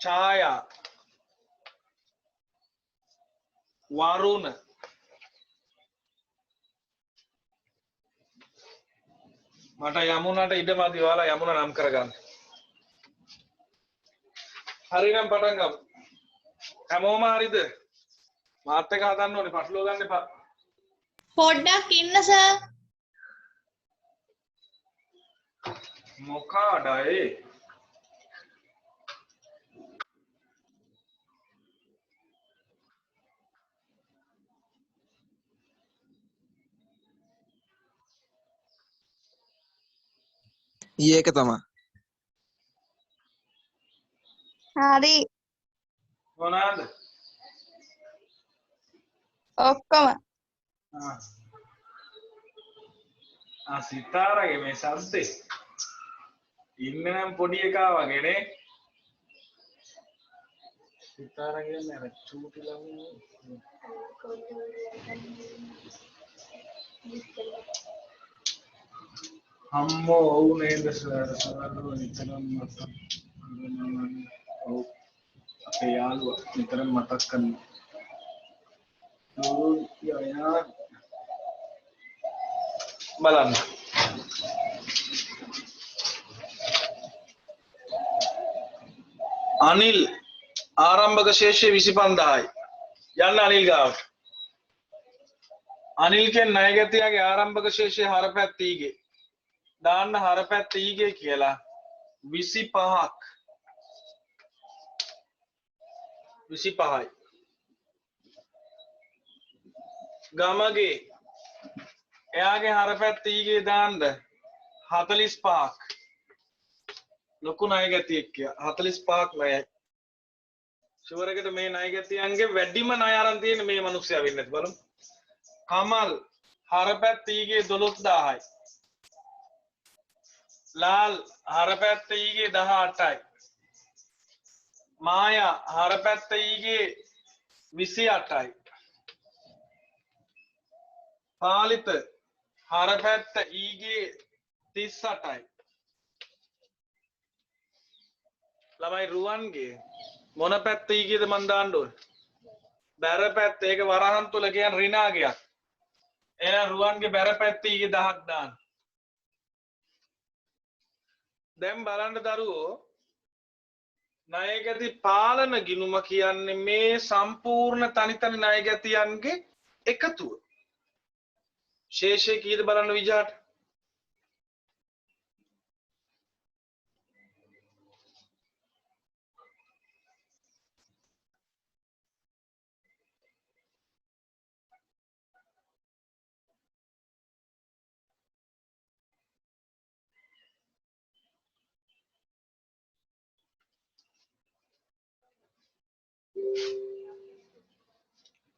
ඡායා වරුණ මට යමුණට ඉඩමදි ඔයාලා යමුණ නම් කරගන්න. හරිනම් පටන් ගමු. හැමෝම හරිද? මාත් එක හදන්න ඕනේ පටලවා ගන්න එපා. පොඩ්ඩක් ඉන්න සර්. මොකාඩයි ඒක තමයි. හරි. මොනවාද? ඔක්කොම. සිතාරගේ මේ සද්දේ ඉන්නේ නම් පොඩි එකා වගේ නේ. සිතාරගේ නේද චූටි ළමයි. අම්මෝ ඔව් නේද සර් නිතරම මතක් ඔව් අපේ යාළුවා නිතරම මතක් කරනවා. ඔව් යායා බලන්න අනිල් ආරම්භක ශේෂය 25000යි. යන්න අනිල් ගාවට. අනිල් කියන්නේ ණයගැතියාගේ ආරම්භක ශේෂය හරපැත්ත ඊගේ. දාන්න හරපැත්ත ඊගේ කියලා 25ක් 25යි. ගමගේ එයාගේ හරපැත්ත ඊගේ දාන්න 45ක්. ලොකු ණයගැතියෙක් කිය 45ක් ණයයි. ෂුවර් එකට මේ ණයගැතියන්ගේ වැඩිම ණය අරන් තියෙන මේ මිනිස්සයා වෙන්නේ නැති බලමු. කමල් හරපැත්ත ඊගේ 12000යි. लाल हरपैत्त ईगे 18යි. माया हरपैत्त ईगे 28යි. පාලිත හරපැත්ත ඊගේ 38යි. ළමයි රුවන්ගේ මොන පැත්ත ඊගේද මන් දාන්න ඕනේ? බැර පැත්ත. ඒක වරහන් තුල කියන රිනාගයක්. එහෙනම් රුවන්ගේ බැර පැත්ත ඊගේ 10ක් දාන්න. දැන් බලන්න දරුවෝ ණයගැති පාලන ගිණුම කියන්නේ මේ සම්පූර්ණ තනි ණයගැතියන්ගේ එකතුව. ශේෂය කීයද බලන්න විජාට?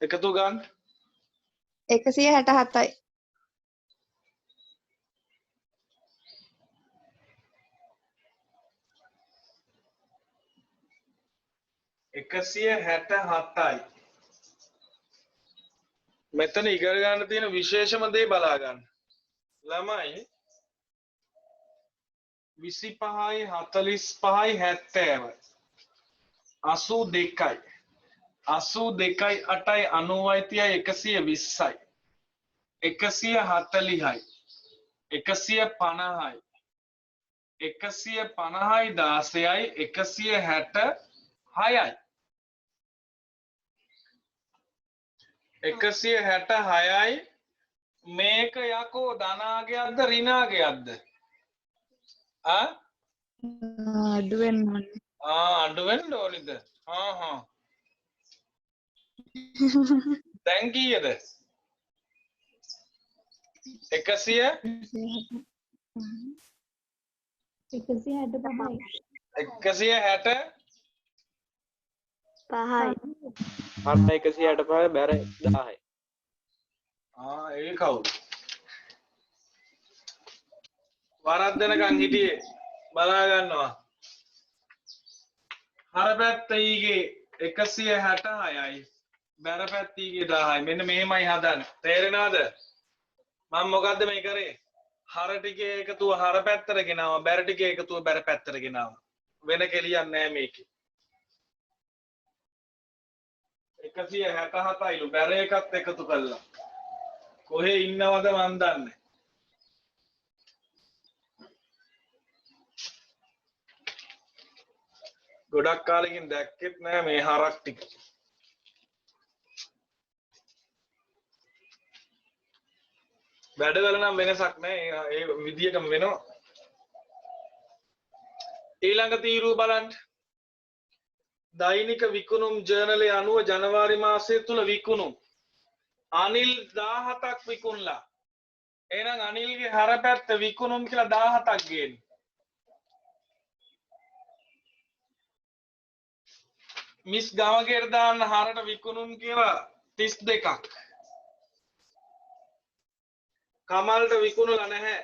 එකතු ගන්න 167යි. එකසිය 67යි. මෙතන ඉගෙන ගන්න තියෙන විශේෂම දේ බලා ගන්න. ළමයි 25යි 45යි 70යි 82යි 82යි 8යි 90යි 30යි 120යි 140යි 150යි 150යි 16යි 166යි 166යි. මේක යකෝ ධනාගයක්ද ඍණාගයක්ද? අඩු වෙන්න ඕනේ. අඩු වෙන්න ඕනිද? දැන් කීයද? 165යි 165 බැර 1000යි. ඒ කවුද? වරද්දනකන් හිටියේ බලා ගන්නවා. හරපැත්ත ඊගේ 166යි බැර පැත්ත ඊගේ 1000යි. මෙන්න මෙහෙමයි හදන්නේ. තේරෙනවද? මම මොකද්ද මේ කරේ? හර ටිකේ එකතුව හර පැත්තට ගෙනාවා, බැර ටිකේ එකතුව බැර පැත්තට ගෙනාවා. වෙන කෙලියක් නෑ මේකේ. 167යිලු බැර එකත් එකතු කළා. කොහේ ඉන්නවද මන් දන්නේ. ගොඩක් කාලෙකින් දැක්කෙත් නෑ මේ හරක් ටික. වැඩවල නම් වෙනසක් නැහැ. ඒ විදියටම වෙනවා. ඊළඟ තීරුව බලන්න. දෛනික විකුණුම් ජර්නලයේ අනුව ජනවාරි මාසය තුල විකුණුම් අනිල් 17ක් විකුණලා. එහෙනම් අනිල්ගේ හරපැත්ත විකුණුම් කියලා 17ක් ගේන්න. මිස් ගමගේට දාන්න හරට විකුණුම් කියලා 32ක්. කමල්ට විකුණලා නැහැ.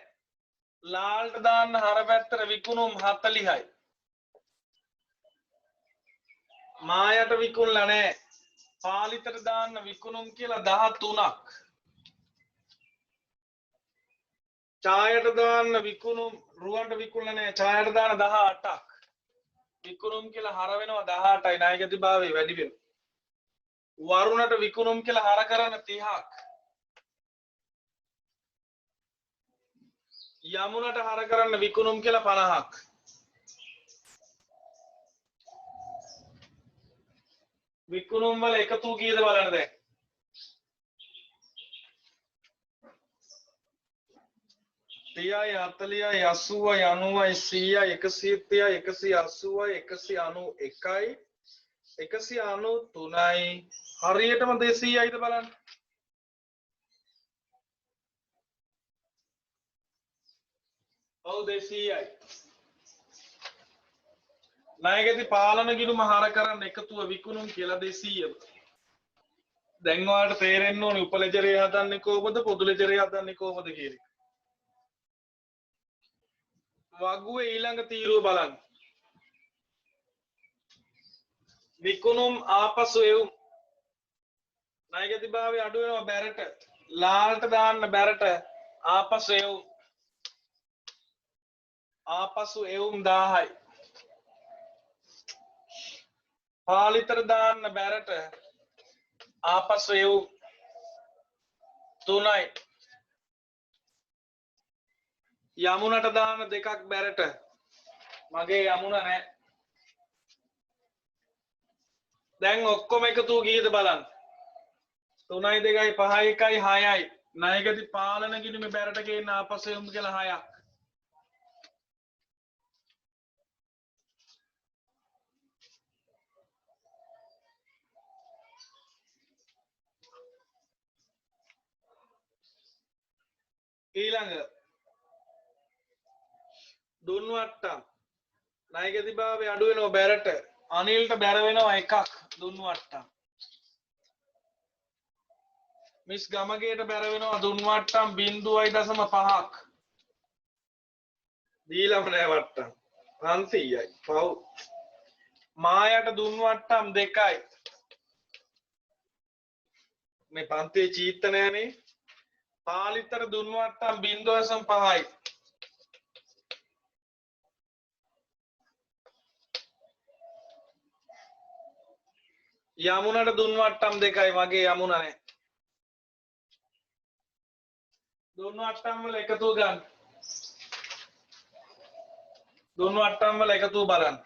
ලාල්ට දාන්න හරපැත්තට විකුණුම් 40යි. මායට විකුණලා නැහැ. පාලිතට දාන්න විකුණුම් කියලා 13ක්. ඡායට දාන්න විකුණුම් රුවන්ට විකුණලා නැහැ. ඡායට දාන 18ක්. විකුණුම් කියලා හර වෙනවා 18යි. ණයගැතිභාවය වැඩි වෙනවා. වරුණට විකුණුම් කියලා හර කරන 30ක්. යමුණට හර කරන්න විකුණුම් කියලා 50ක්. විකුණුම් වල එකතු කීයද බලන්න දැන්. 30යි 40යි 80යි 90යි 100යි 130යි 180යි 191යි 193යි හරියටම 200යිද බලන්න. ඔව් 200යි. ණයගැති පාලන ගිණුම හර කරන්න එකතුව විකුණුම් කියලා 200යි. දැන් ඔයාලට තේරෙන්න ඕනේ උපලෙජරේ හදන්නේ කොහොමද පොදු ලෙජරේ හදන්නේ කොහොමද කියන එක. වගුවේ ඊළඟ තීරුව බලන්න. විකුණුම් ආපසු එවුම් ණයගැතිභාවය අඩු වෙනවා බැරට. ලාල්ට දාන්න බැරට ආපසු එවුම්. ආපසු එවුම් 1000යි. පාලිතර දාන්න බැරට ආපසු එවුම් 3යි. යමුණට දාන්න 2ක් බැරට. මගේ යමුණ නැහැ. දැන් ඔක්කොම එකතු කීයද බලන්න. 3යි 2යි 5යි 1යි 6යි. ණයගැති පාලන ගිණුමේ බැරට ගේන්න ආපසු එවුම් කියලා 6ක්. ඊළඟ දුන්වට්ටම් ණයගැතිභාවය අඩු වෙනවා බැරට. අනිල්ට බැර වෙනවා 1ක් දුන්වට්ටම්. මිස් ගමගේට බැර වෙනවා දුන්වට්ටම් 0.5ක්. දීලම නෑ වට්ටම් 500යි. පව්. මායට දුන්වට්ටම් 2යි. මේ පන්තියේ චීත්ත නෑනේ. පාලිතර දුන්වට්ටම් 0.5යි. යමුණට දුන්වට්ටම් 2යි. මගේ යමුණ නැහැ. දුන්වට්ටම් වල එකතු ගන්න. දුන්වට්ටම් වල එකතු බලන්න.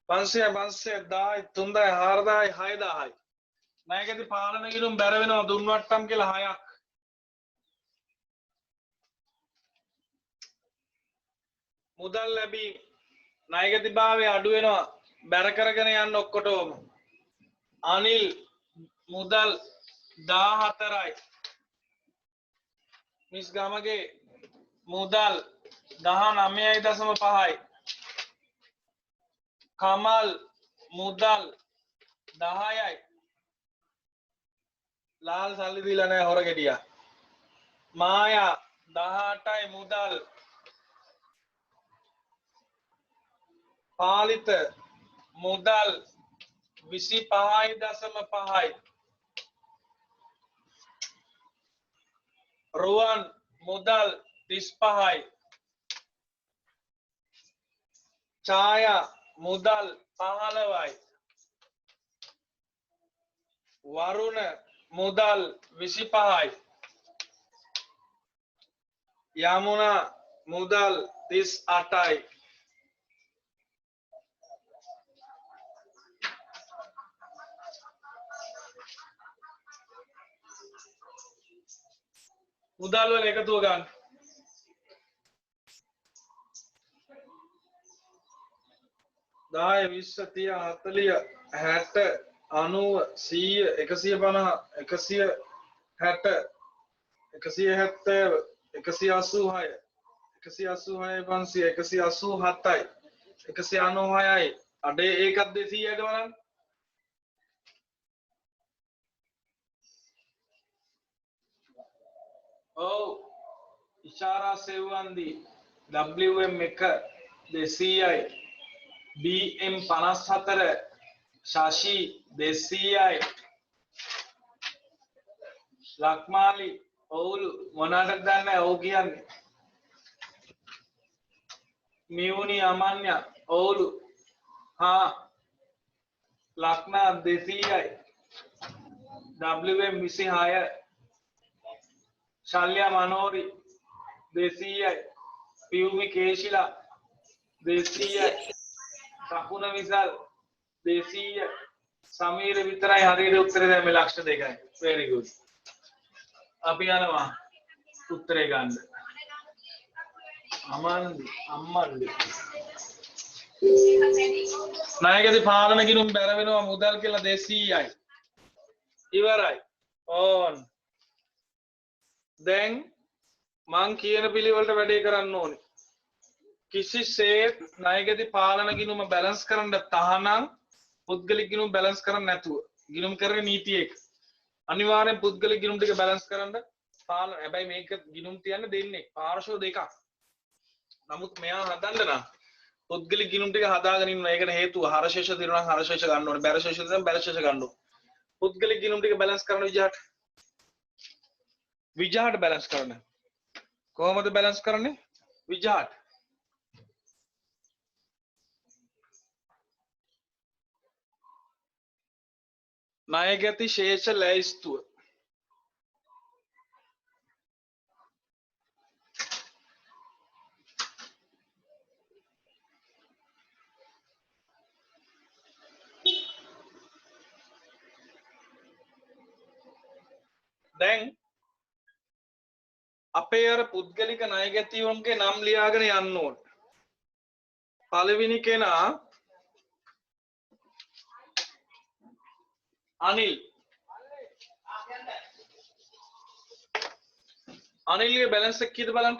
500 500 1000 3000 4000 6000යි. ණයගැති පාලන ගිණුම් බැර වෙනවා දුන්වට්ටම් කියලා 6ක්. මුදල් ලැබීම ණයගැතිභාවය අඩු වෙනවා බැර කරගෙන යන්න ඔක්කොටම. අනිල් මුදල් 14යි. මිස් ගමගේ මුදල් 19.5යි. කමල් මුදල් 10යි. ලාල් සල්ලි දීලා නැහැ හොර ගෙඩියා. මායා 18යි මුදල්. පාලිත මුදල් 25.5යි. රුවන් මුදල් 35යි. ඡායා මුදල් 15යි. වරුණ මුදල් 25යි. යමුනා මුදල් 38යි. මුදල් වල එකතුව ගන්න. දාය 20 30 40 60 90 150 160 170 186 186 500 187යි 196යි අඩේ ඒකත් 200ට බලන්න. ඔව් ඉෂාරා සෙව්වන්දි WM 1 200යි BM 54 ශාෂි 200යි ලක්මාලි ඔවුලු මොනවටද දන්නේ ඔව් කියන්නේ මියුනි අමන්‍ය ඔවුලු හා ලක්නා 200යි WM 26 ශල්‍ය මනෝරි 200යි පියුමි කේශිලා 200යි සකුණ විසල් 200යි සමීර විතරයි හරියට උත්තරේ දැම්මේ ලක්ෂ 2යි very good අපි යනවා උත්තරේ ගන්න අම්මන්දි ණයකදී පාලන ගිණුම් බැර වෙනවා මුදල් කියලා 200යි ඉවරයි ඕන් දැන් මං කියන පිළිවෙලට වැඩේ කරන්න ඕනේ කිසිසේත් ණයකදී පාලන ගිණුම බැලන්ස් කරන්න තහනම් පුද්ගලික ගිණුම් බැලන්ස් කරන්න නැතුව ගිණුම් කරේ නීති එක අනිවාර්යෙන් පුද්ගලික ගිණුම් ටික බැලන්ස් කරන්න පාලන හැබැයි මේක ගිණුම් තියන්න දෙන්නේ පාර්ශ්ව දෙකක් නමුත් මෙයා හදන්න නම් පුද්ගලික ගිණුම් ටික හදාගෙන ඉන්න ඒකට හේතුව හරශේෂ දිරනවා හරශේෂ ගන්න ඕනේ බැරශේෂ දිරනවා බැරශේෂ ගන්න ඕනේ පුද්ගලික ගිණුම් ටික බැලන්ස් කරන විජහට බැලන්ස් කරන්න කොහොමද බැලන්ස් කරන්නේ විජහට ණයගැති ශේෂ ලැයිස්තුව දැන් අපේ අර පුද්ගලික ණයගැතියෝන්ගේ නම් ලියාගෙන යන්න ඕන. පළවෙනි කෙනා අනිල්. අනිල්ගේ බැලන්ස් එක කීයද බලන්න.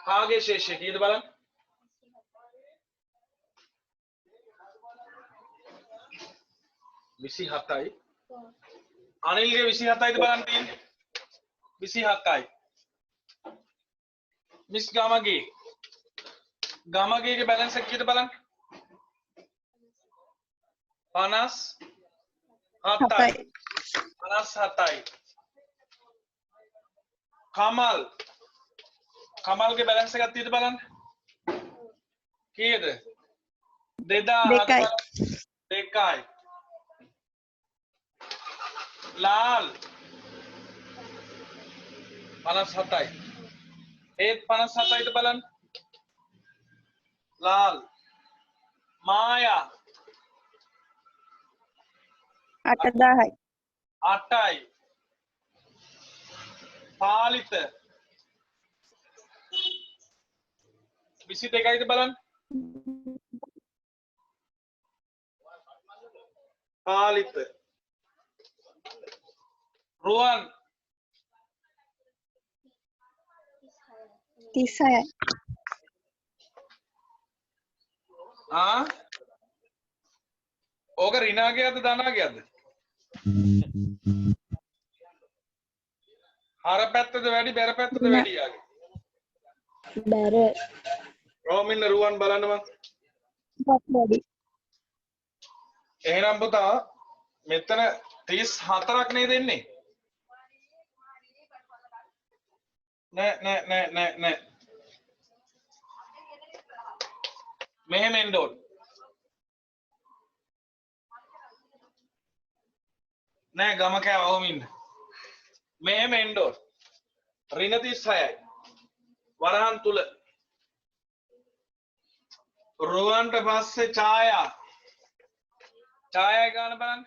කාගේ ශේෂය කීයද බලන්න. විසි හතයි අනිල්ගේ 27යිද බලන්න තියෙන්නේ 27යි මිස් ගමගේගේ බැලන්ස් එක කීයද බලන්න 57යි කමල්ගේ බැලන්ස් එකක් තියෙද බලන්න කීයද 2යි लाल 57යි ඒත් 57යිද බලන්න लाल මායා 8යි පාලිත 22යිද බලන්න පාලිත रुआन 36යි ඕක රිනාගේද ධනාගේද හර පැත්තද වැඩි බැර පැත්තද වැඩි යාගේ බැර රෝමින්න රුවන් බලන්න මං වැඩි එහෙනම් පුතා මෙතන 34ක් නේද එන්නේ නෑ මෙහෙම එන්න ඕන නෑ ගම කෑවම ඉන්න මෙහෙම එන්න ඕන ඍණ 36යි වරහන් තුල රුවන්ට පස්සේ ඡායා ඡායයි ගාන බලන්න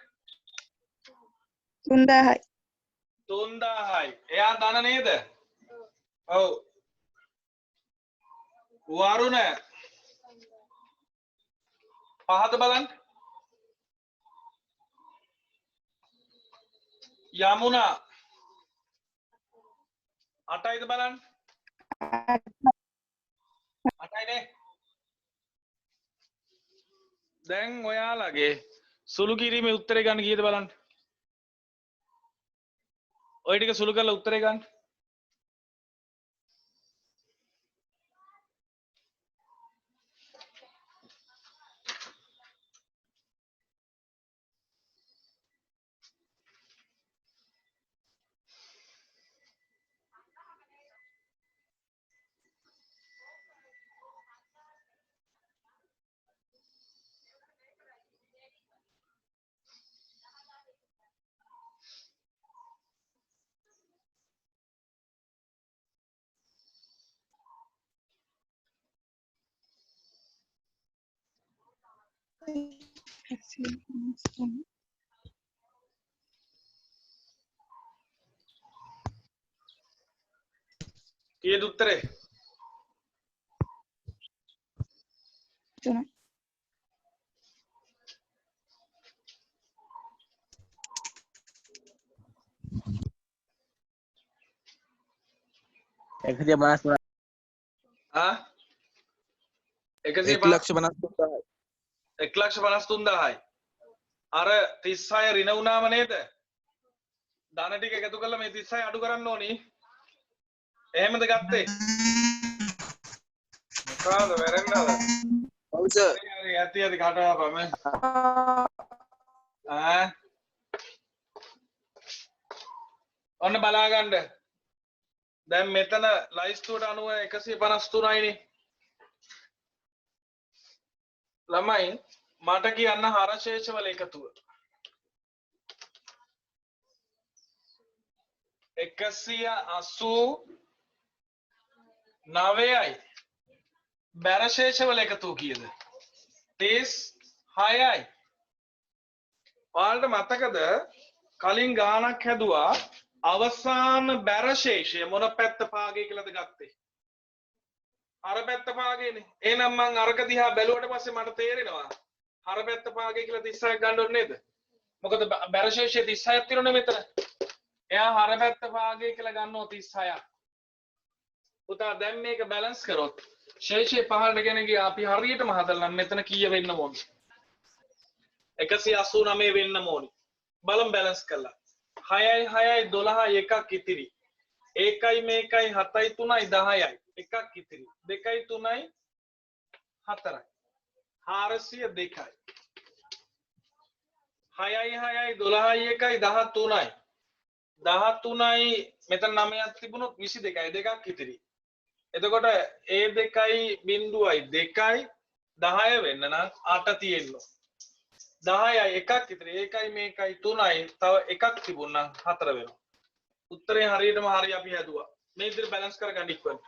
3000යි. 3000යි. එයා දන නේද? ඔව්. වරුණ පහත බලන්න. යමුනා 8යිද බලන්න. 8යිනේ. දැන් ඔයාලගේ සුළු කිරීමේ උත්තරේ ගන්න කීයද බලන්න. ඔය ටික සුළු කරලා උත්තරේ ගන්න. කීයද උත්තරේ? 3. ආ 1,53,000යි. 1,53,000යි. අර 36 ඍණ වුණාම නේද? ධන ටික එකතු කරලා මේ 36 අඩු කරන්න ඕනි. එහෙමද ගත්තේ? මොකද වැරෙන්නද? ඔව් සර්. හරි ඇති කටවපම. ඔන්න බලා ගන්න. දැන් මෙතන ලයිස්තුවට අනුව 153යිනේ. ළමයි මට කියන්න හරශේෂවල එකතුව. 189යි. බැරශේෂවල එකතුව කීයද? 36යි. ඔයාලට මතකද කලින් ගානක් හැදුවා අවසාන බැරශේෂය මොන පැත්ත පාගේ කියලාද ගත්තේ? අර පැත්ත පාගේනේ. එහෙනම් මං අරක දිහා බැලුවට පස්සේ මට තේරෙනවා අර පැත්ත පාගේ කියලා 36ක් ගන්න ඕනේ නේද? මොකද බැරශේෂය 36ක් තියෙනනේ මෙතන. එයා අර පැත්ත පාගේ කියලා ගන්නවා 36ක්. පුතා දැන් මේක බැලන්ස් කරොත් ශේෂය පහළට ගෙන ගියා අපි හරියටම හදලා මෙතන කීය වෙන්න ඕනේ? 189 වෙන්න ඕනේ. බලමු බැලන්ස් කරලා. 6යි 6යි 12යි එකක් ඉතිරි. 1යි මේකයි 7යි 3යි 10යි එකක් ඉතිරි. 2යි 3යි 4යි 402යි. 6යි 6යි 12යි 1යි 13යි 13යි මෙතන 9ක් තිබුණොත් 22යි දෙකක් ඉතිරි. එතකොට ඒ දෙකයි බිංදුවයි 2යි 10 වෙන්න නම් 8 තියෙන්න. 10යි එකක් ඉතිරි. ඒකයි මේකයි 3යි තව එකක් තිබුණා නම් 4 වෙනවා. උත්තරේ හරියටම හරි අපි හැදුවා. මේ විදිහට බැලන්ස් කරගන්න ඉක්වන්ට්.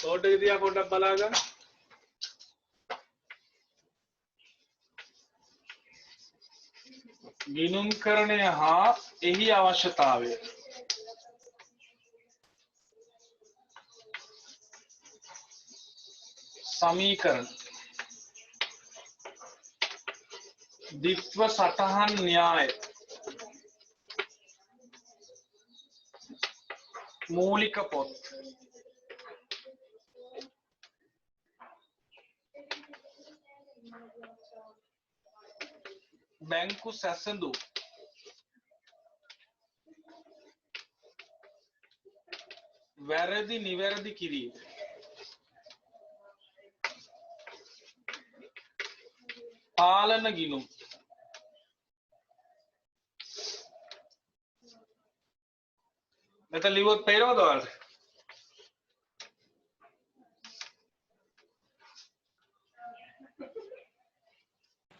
බෝඩ් එක දිහා පොඩ්ඩක් බලා ගන්න. ගිණුම්කරණය හා එහි අවශ්‍යතාවය සමීකරණ ද්විත්ව සටහන් න්‍යාය මූලික පොත් බැංකු සැසඳුම් වැරදි නිවැරදි කිරීම පාලන ගිණුම් මෙතන ලිව්වොත් පේනවද ඔයාලට?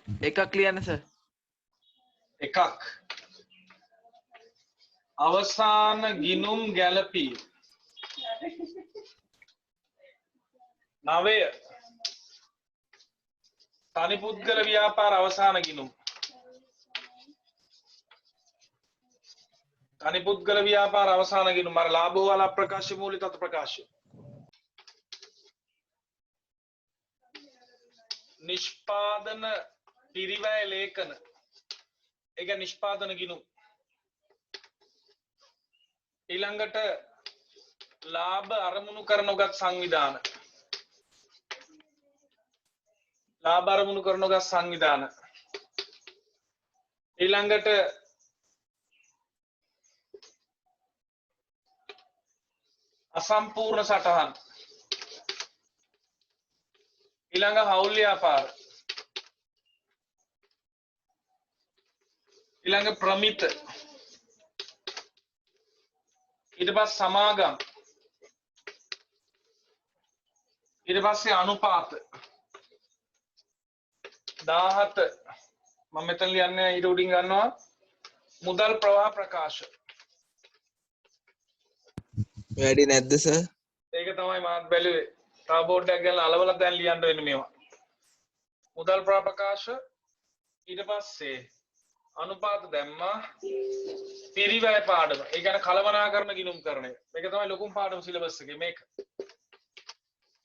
එකක් ලියන්න සර්. එකක් අවසාන ගිණුම් ගැලපීම 9 තනි පුද්ගල ව්‍යාපාර අවසාන ගිණුම් තනි පුද්ගල ව්‍යාපාර අවසාන ගිණුම් අර ලාභ වල ප්‍රකාශ මූලික තත් ප්‍රකාශ නිෂ්පාදන පිරිවැය ලේඛන ඒක නිෂ්පාදන ගිණුම් ඊළඟට ලාභ අරමුණු කරන උගත් සංවිධාන ලාභ අරමුණු කරන උගත් සංවිධාන ඊළඟට අසම්පූර්ණ සටහන් ඊළඟ හවුල් ව්‍යාපාර ඊළඟ ප්‍රමිත ඊට පස්සේ සමාගම් ඊට පස්සේ අනුපාත 17 මම මෙතන ලියන්නේ ඊට උඩින් ගන්නවා මුදල් ප්‍රවාහ ප්‍රකාශ වැඩි නැද්ද සර්? ඒක තමයි මාත් බැලුවේ තව බෝඩ් එකක් ගන්න අලවලා දැන් ලියන්න වෙන්නේ මේවා මුදල් ප්‍රවාහ ප්‍රකාශ ඊට පස්සේ අනුපාත දැම්මා පිරිවැය පාඩම ඒ කියන්නේ කලමනාකරණ ගිණුම්කරණය මේක තමයි ලොකුම පාඩම සිලබස් එකේ මේක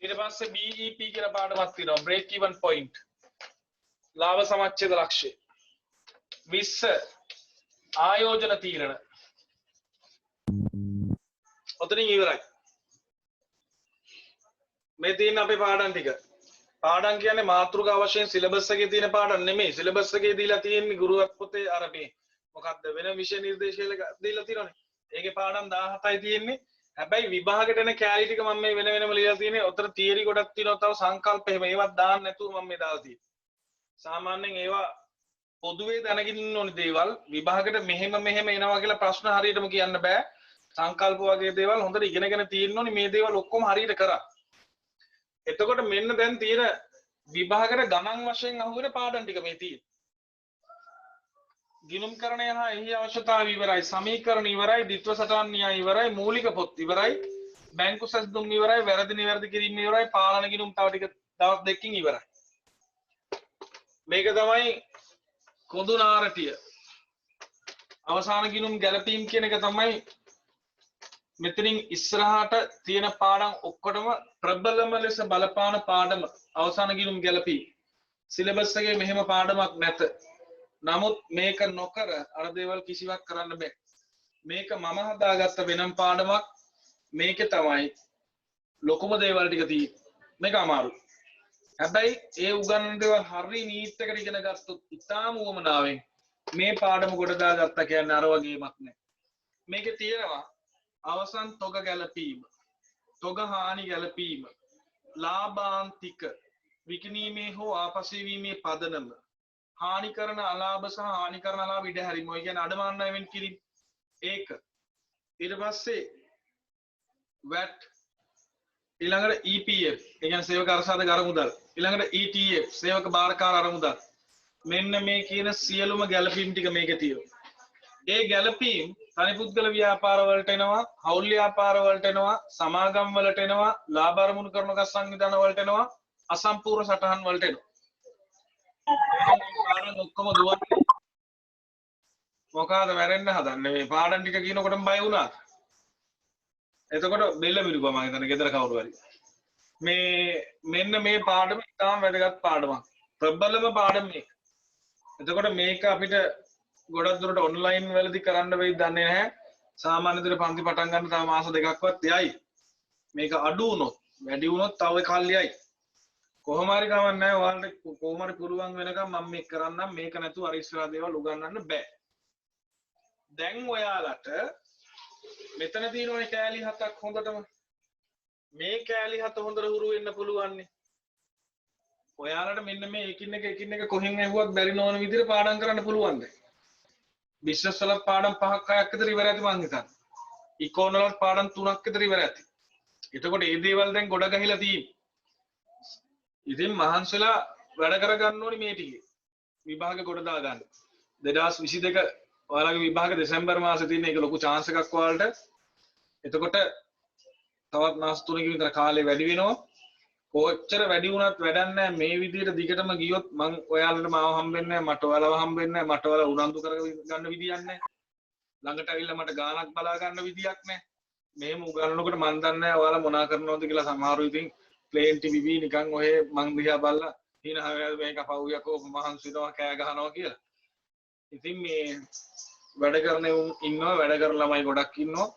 ඊට පස්සේ BEP කියලා පාඩමක් තියෙනවා break even point ලාභ සමච්ඡේද ලක්ෂ්‍ය 20 ආයෝජන තීරණ ඔතනින් ඉවරයි මේ තියෙන අපේ පාඩම් ටික පාඩම් කියන්නේ මාතෘකා වශයෙන් සිලබස් එකේ තියෙන පාඩම් නෙමෙයි සිලබස් එකේ දීලා තියෙන්නේ ගුරුවත් පොතේ අර මේ මොකක්ද වෙන විෂය නිර්දේශ කියලා දීලා තියෙනනේ ඒකේ පාඩම් 17යි තියෙන්නේ හැබැයි විභාගෙට එන කැලරි ටික මම මේ වෙන වෙනම ලියලා තියෙන්නේ උතර තියරි ගොඩක් තියෙනවා තව සංකල්ප එහෙම ඒවත් දාන්න නැතුව මම මේ දාලා තියෙන්නේ සාමාන්‍යයෙන් ඒවා පොදුවේ දැනගෙන ඉන්න ඕනේ දේවල් විභාගෙට මෙහෙම එනවා කියලා ප්‍රශ්න හරියටම කියන්න බෑ සංකල්ප වගේ දේවල් හොඳට ඉගෙනගෙන තියෙන්න ඕනේ මේ දේවල් ඔක්කොම හරියට කරා එතකොට මෙන්න දැන් තියෙන විභාගයට ගණන් වශයෙන් අහුවෙන පාඩම් ටික මේ තියෙන්නේ. ගිණුම්කරණය හා එහි අවශ්‍යතාවය ඉවරයි. සමීකරණ ඉවරයි. ද්විත්ව සටහන් න්‍යාය ඉවරයි. මූලික පොත් ඉවරයි. බැංකු සැසඳුම් ඉවරයි. වැරදි නිවැරදි කිරීම ඉවරයි. පාලන ගිණුම් තව ටික දවස් දෙකකින් ඉවරයි. මේක තමයි කොඳු නාරටිය. අවසාන ගිණුම් ගැලපීම් කියන එක තමයි මෙතනින් ඉස්සරහට තියෙන පාඩම් ඔක්කොටම ප්‍රබලම ලෙස බලපාන පාඩම අවසාන ගිණුම් ගැලපී සිලබස් එකේ මෙහෙම පාඩමක් නැත. නමුත් මේක නොකර අර දේවල් කිසිවක් කරන්න බෑ. මේක මම හදාගත්ත වෙනම පාඩමක්. මේකේ තමයි ලොකුම දේවල් ටික තියෙන්නේ. මේක අමාරුයි. හැබැයි ඒ උගන්වන දේවල් හරි නීට් එකට ඉගෙන ගත්තොත් ඉතාම උවමනාවෙන් මේ පාඩම කොට දාගත්තා කියන්නේ අර වගේමක් නෑ. මේකේ තියෙනවා අවසන් තොග ගැලපීම තොග හානි ගැලපීම ලාභාන්තික විකිණීමේ හෝ ආපසුවීමේ පදනම හානි කරන අලාභ සහ හානි කරන අලාභ ඉඩ හැරීම ඔය කියන්නේ අඩමාන වෙන් කිරීම ඒක ඊට පස්සේ VAT ඊළඟට EPF ඒ කියන්නේ සේවක අරසාද අරමුදල් ඊළඟට ETF සේවක බාරකාර අරමුදල් මෙන්න මේ කියන සියලුම ගැලපීම් ටික මේකේ තියෙනවා ඒ ගැලපීම් තනි පුද්ගල ව්‍යාපාර වලට එනවා හවුල් ව්‍යාපාර වලට එනවා සමාගම් වලට එනවා ලාභ අරමුණු කරන ගස් සංවිධාන වලට එනවා අසම්පූර්ණ සටහන් වලට එනවා පාඩම් ඔක්කොම දුවන්නේ මොකಾದ වැරෙන්න හදන්නේ මේ පාඩම් ටික කියනකොටම බය වුණා. එතකොට බෙල්ල මිරිකුවා මම හිතන්නේ ගෙදර කවුරු හරි. මේ මෙන්න මේ පාඩම ඉතාම වැදගත් පාඩමක්. ප්‍රබලම පාඩම මේක. එතකොට මේක අපිට ගොඩක් දුරට ඔන්ලයින් වලදී කරන්න වෙයිද දන්නේ නැහැ. සාමාන්‍ය විදිහට පන්ති පටන් ගන්න තව මාස දෙකක්වත් යයි. මේක අඩු වුණොත් වැඩි වුණොත් තව කල්යයි. කොහොම හරි කවන්න නැහැ. ඔයාලට කොහොම හරි පුළුවන් වෙනකම් මම මේක කරන්නම්. මේක නැතුව අර ඉස්සරහ දේවල් උගන්වන්න බෑ. දැන් ඔයාලට මෙතන තියෙනනේ කෑලි හතක් හොඳටම මේ කෑලි හත හොඳට හුරු වෙන්න පුළුවන් නේ. ඔයාලට මෙන්න මේ එකින් එක කොහෙන් ඇහුවත් බැරි නොවන විදිහට පාඩම් කරන්න පුළුවන් දැන්. බිස්නස් වල පාඩම් 5ක් 6ක් විතර ඉවර ඇති මං හිතන්නේ. ඉකෝන වල පාඩම් 3ක් විතර ඉවර ඇති. එතකොට මේ දේවල් දැන් ගොඩ ගහිලා තියෙන්නේ. ඉතින් මහන්සිලා වැඩ කරගන්න ඕනි මේ ටිකේ. විභාග ගොඩ දා ගන්න. 2022 ඔයාලගේ විභාග දෙසැම්බර් මාසේ තියෙන එක ලොකු chance එකක් ඔයාලට. එතකොට තවත් මාස 3කින් විතර කාලේ වැඩි වෙනවා. කොච්චර වැඩි වුණත් වැඩක් නැහැ මේ විදිහට දිගටම ගියොත් මං ඔයාලට මාව හම්බෙන්නේ නැහැ මට ඔයාලව හම්බෙන්නේ නැහැ මට ඔයාලා උනන්දු කරගන්න විදියක් නැහැ. ළඟට ඇවිල්ලා මට ගානක් බලා ගන්න විදියක් නැහැ. මෙහෙම උගන්වනකොට මන් දන්නේ නැහැ ඔයාලා මොනා කරනවද කියලා සමහරව ඉතින් ප්ලේන් ටිවි නිකන් ඔය මං දිහා බලලා හින හැවැල් මේක පවුයකෝ මහන්සිනවා කෑ ගහනවා කියලා. ඉතින් මේ වැඩ කරන ඉන්නවා වැඩ කරන ළමයි ගොඩක් ඉන්නවා.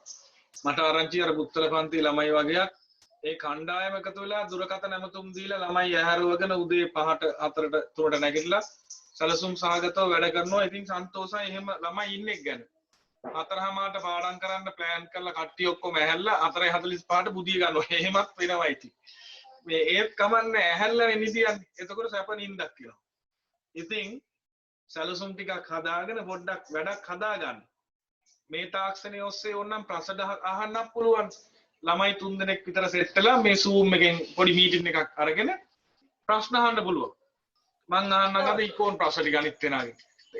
මට ආරංචි අර පුත්තල පන්ති ළමයි වගේක් ඒ කණ්ඩායම එකතු වෙලා දුරකථන ඇමතුම් දීලා ළමයි ඇහැරවගෙන උදේ 5ට 4ට 3ට නැගිටලා සැලසුම් සහගතව වැඩ කරනවා. ඉතින් සන්තෝෂයි එහෙම ළමයි ඉන්නේ ගැන. 4:00ට පාඩම් කරන්න ප්ලෑන් කරලා කට්ටිය ඔක්කොම ඇහැල්ලා 4:45ට බුදිය ගන්නවා. එහෙමත් වෙනවා ඉතින්. මේ ඒත් කමන්නේ ඇහැල්ලා නිදියන්නේ. එතකොට සැප නිින්දක් කියනවා. ඉතින් සැලසුම් ටිකක් හදාගෙන පොඩ්ඩක් වැඩක් හදාගන්න. මේ තාක්ෂණයේ ඔස්සේ ඕනනම් ප්‍රශ්න අහන්න පුළුවන්. ළමයි 3 දෙනෙක් විතර සෙට් වෙලා මේ Zoom එකෙන් පොඩි මීටින් එකක් අරගෙන ප්‍රශ්න අහන්න පුළුවන්. මං අහන්නම් අද ඉකෝන් ප්‍රශ්න ටික අනිත් වෙනාගේ.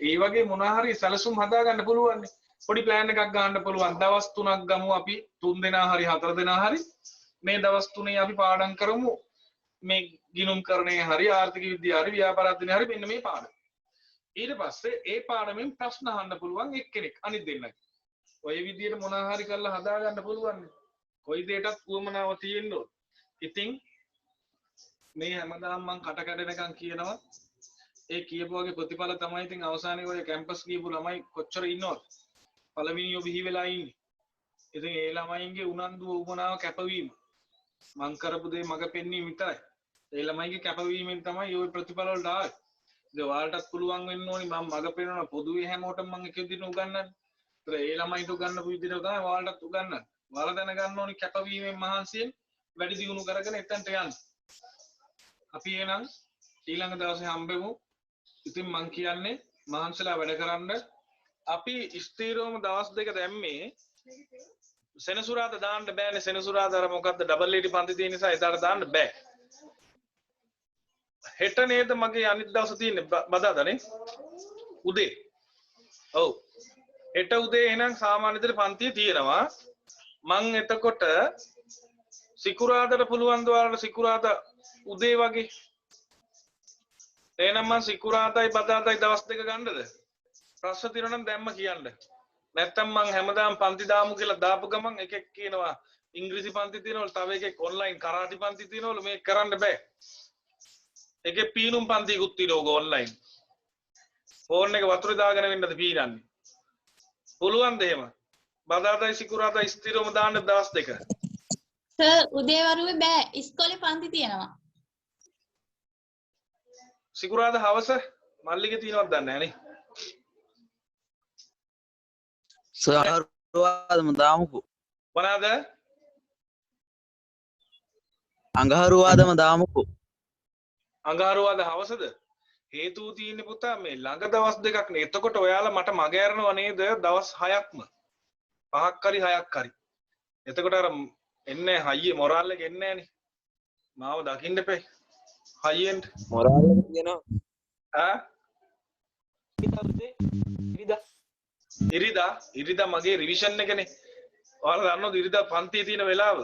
ඒ වගේ මොනවා හරි සැලසුම් හදාගන්න පුළුවන් නේ. පොඩි ප්ලෑන් එකක් ගන්න පුළුවන්. දවස් 3ක් ගමු අපි 3 දෙනා හරි 4 දෙනා හරි මේ දවස් 3 අපි පාඩම් කරමු. මේ ගිණුම් කරණේ හරි ආර්ථික විද්‍යාව හරි ව්‍යාපාර අධ්‍යයනය හරි මෙන්න මේ පාඩම. ඊට පස්සේ ඒ පාඩමෙන් ප්‍රශ්න අහන්න පුළුවන් එක්කෙනෙක් අනිත් දෙන්නගේ. ඔය විදියට මොනවා හරි කරලා හදාගන්න පුළුවන්. කොයි දෙයකටත් උවමනාව තියෙන්න ඕන. ඉතින් මේ හැමදාම මම කට කැඩෙනකන් කියනවා ඒ කියපු වගේ ප්‍රතිඵල තමයි ඉතින් අවසානයේ ඔය කැම්පස් ගියපු ළමයි කොච්චර ඉන්නවද? පළවෙනියෝ බිහි වෙලා ඉන්නේ. ඉතින් ඒ ළමයින්ගේ උනන්දුව උවමනාව කැපවීම මං කරපු දේ මග පෙන්වීම විතරයි. ඒ ළමයිගේ කැපවීමෙන් තමයි ওই ප්‍රතිඵල වලට ආවේ. ඉතින් ඔයාලටත් පුළුවන් වෙන්න ඕනි මම මග පෙන්වන පොදුවේ හැමෝටම මම එක විදිහට උගන්වන්නේ. ඒතර ඒ ළමයිට උගන්වපු විදිහට තමයි ඔයාලටත් උගන්වන්නේ. ඔයාලා දැනගන්න ඕනි කැපවීමෙන් මහන්සියෙන් වැඩි දියුණු කරගෙන එතනට යන්න. අපි එහෙනම් ඊළඟ දවසේ හම්බෙමු. ඉතින් මං කියන්නේ මහන්සිලා වැඩ කරන්න. අපි ස්ථීරවම දවස් දෙක දැම්මේ සෙනසුරාදා දාන්න බෑනේ. සෙනසුරාදා අර මොකද්ද ඩබල් ඊටි පන්ති තියෙන නිසා එදාට දාන්න බෑ. හෙට නේද මගේ අනිත් දවස් තියෙන්නේ බදාදානේ උදේ. ඔව්. හෙට උදේ එහෙනම් සාමාන්‍ය විදිහට පන්තිය තියෙනවා. මං එතකොට සිකුරාදාට පුළුවන් ද ඔයාලට සිකුරාදා උදේ වගේ. එහෙනම් මං සිකුරාදායි බදාදායි දවස් දෙක ගන්නද? ප්‍රශ්න තියෙනවා නම් දැම්ම කියන්න. නැත්තම් මං හැමදාම පන්ති දාමු කියලා දාපු ගමන් එකෙක් කියනවා ඉංග්‍රීසි පන්ති තියෙනවලු තව එකෙක් ඔන්ලයින් කරාටි පන්ති තියෙනවලු මේක කරන්න බෑ. එකේ පීනුම් පන්තිකුත් තියෙනවා ඔන්ලයින්. ෆෝන් එක වතුරේ දාගෙන වෙන්නද පීනන්නේ. පුළුවන්ද එහෙම? බදාදායි සිකුරාදා ස්ථිරවම දාන්න දවස් දෙක. සර් උදේ වරුවේ බෑ ඉස්කෝලේ පන්ති තියෙනවා. සිකුරාදා හවස මල්ලිගේ තියෙනවද දන්නේ නැහැ නේ. සහරුවාදම දාමුකෝ. මොනවාද? අඟහරුවාදම දාමුකෝ. අඟහරුවාදා හවසද? හේතුව තියෙන්නේ පුතා මේ ළඟ දවස් දෙකක් නේ. එතකොට ඔයාලා මට මග ඇරනවා නේද දවස් 6ක්ම. 5ක් හරි 6ක් හරි. එතකොට අර එන්නේ හයියේ මොරාල් එක එන්නේ නැහනේ. මාව දකින්න එපේ. හයියෙන් මොරාල් එක කියනවා. ආ? ඉරිදා මගේ රිවිෂන් එකනේ. ඔයාලා දන්නවද ඉරිදා පන්තියේ තියෙන වෙලාව?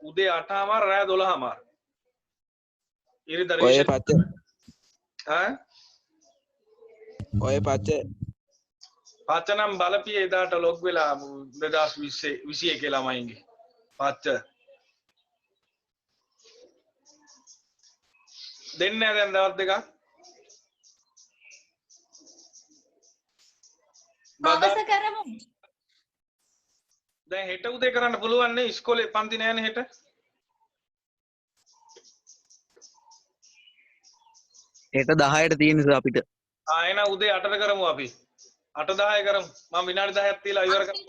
උදේ 8:00 රෑ 12:00. ඉරිදා ඔය රිවිෂන්. පච්ච. ආ? ඔය පච්ච. පච්ච නම් බලපිය එදාට ලොග් වෙලා 2021 ළමයින්ගේ පච්ච දෙන්නේ නැහැ දැන් දවස් දෙකක් හවස කරමු. දැන් හෙට උදේ කරන්න පුළුවන් නේ ඉස්කෝලේ පන්ති නැහැනේ හෙට හෙට 10ට තියෙන නිසා අපිට එහෙනම් උදේ 8ට කරමු අපි 8:10 කරමු මම විනාඩි 10ක් තියලා ඉවර කරමු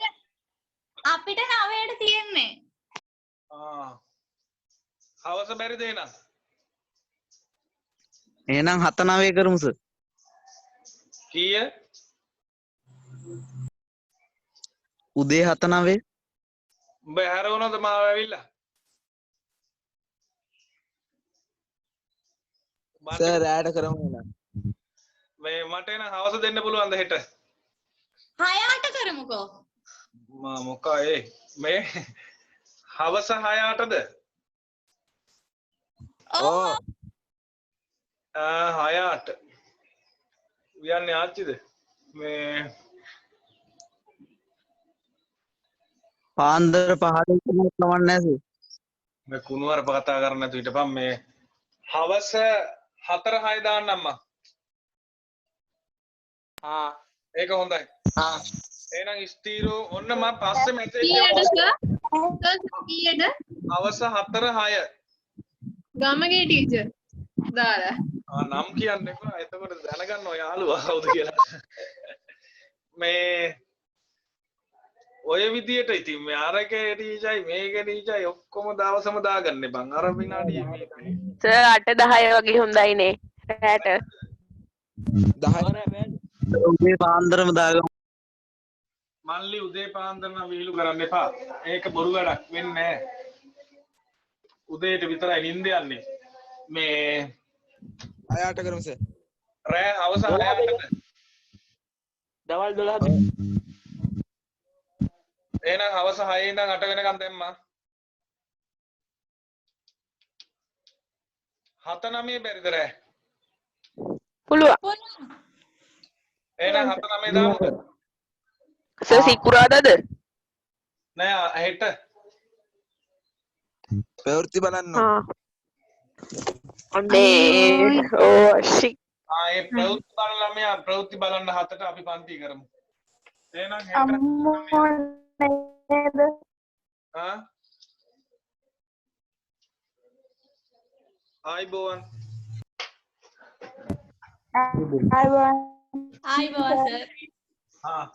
අපිට 9ට තියෙන්නේ. හවස බැරිද එහෙනම් එහෙනම් 7-9 කරමු සර් කීය උදේ 7-9 උඹ හැරවනවද මාව ඇවිල්ලා සර් රැට කරමු එහෙනම්. මේ මට එන හවස දෙන්න පුළුවන්ද හෙට 6ට කරමුකෝ. මා මොකා ඒ මේ හවස 6:00ටද ඕ 6:00ට යන්නේ ආච්චිද මේ පාන්දර 5ට කමක් නැහැ සර් මේ කුණුවර කතා කරන්න නැතු ඊටපන් මේ හවස 4-6 දාන්නම් මං ඒක හොඳයි එහෙනම් ස්ථීරෝ ඔන්න මම පස්සේ මැසේජ් කීයද එකක් සර්? සර් කීයද? හවස 4-6 ගමගේ ටීචර් දාලා. නම් කියන්න එපා එතකොට දැනගන්නවා යාළුවා කවුද කියලා මේ ඔය විදියට ඉතින් මේ අරකේ ටීචයි මේකේ ටීචයි ඔක්කොම දවසම දාගන්න බං අර විනාඩිය මේ සර් 8-10 වගේ හොඳයිනේ රැට 10 උදේ පාන්දරම දාගමු මල්ලි උදේ පාන්දර නම් විහිළු කරන්න එපා ඒක බොරු වැඩක් වෙන්නේ නැහැ උදේට විතරයි නිින්ද යන්නේ මේ 6ට කරමු සර්. රෑ හවස 6:00ට දවල් 12 එහෙනම් හවස 6 ඉඳන් 8 වෙනකම් දැම්මා 7-9 බැරිද රෑ පුළුවන් එහෙනම් 7-9 දාමුද සර් සිකුරාදාද නෑ හෙට ප්‍රවෘත්ති බලන්න. අනේ ඕ ෂික් ඒ ප්‍රවෘත්ති බලන ළමයා ප්‍රවෘත්ති බලන්න 7ට අපි පන්ති කරමු එහෙනම් හෙට ආයිබෝවන් ආයිබෝවා සර්. හා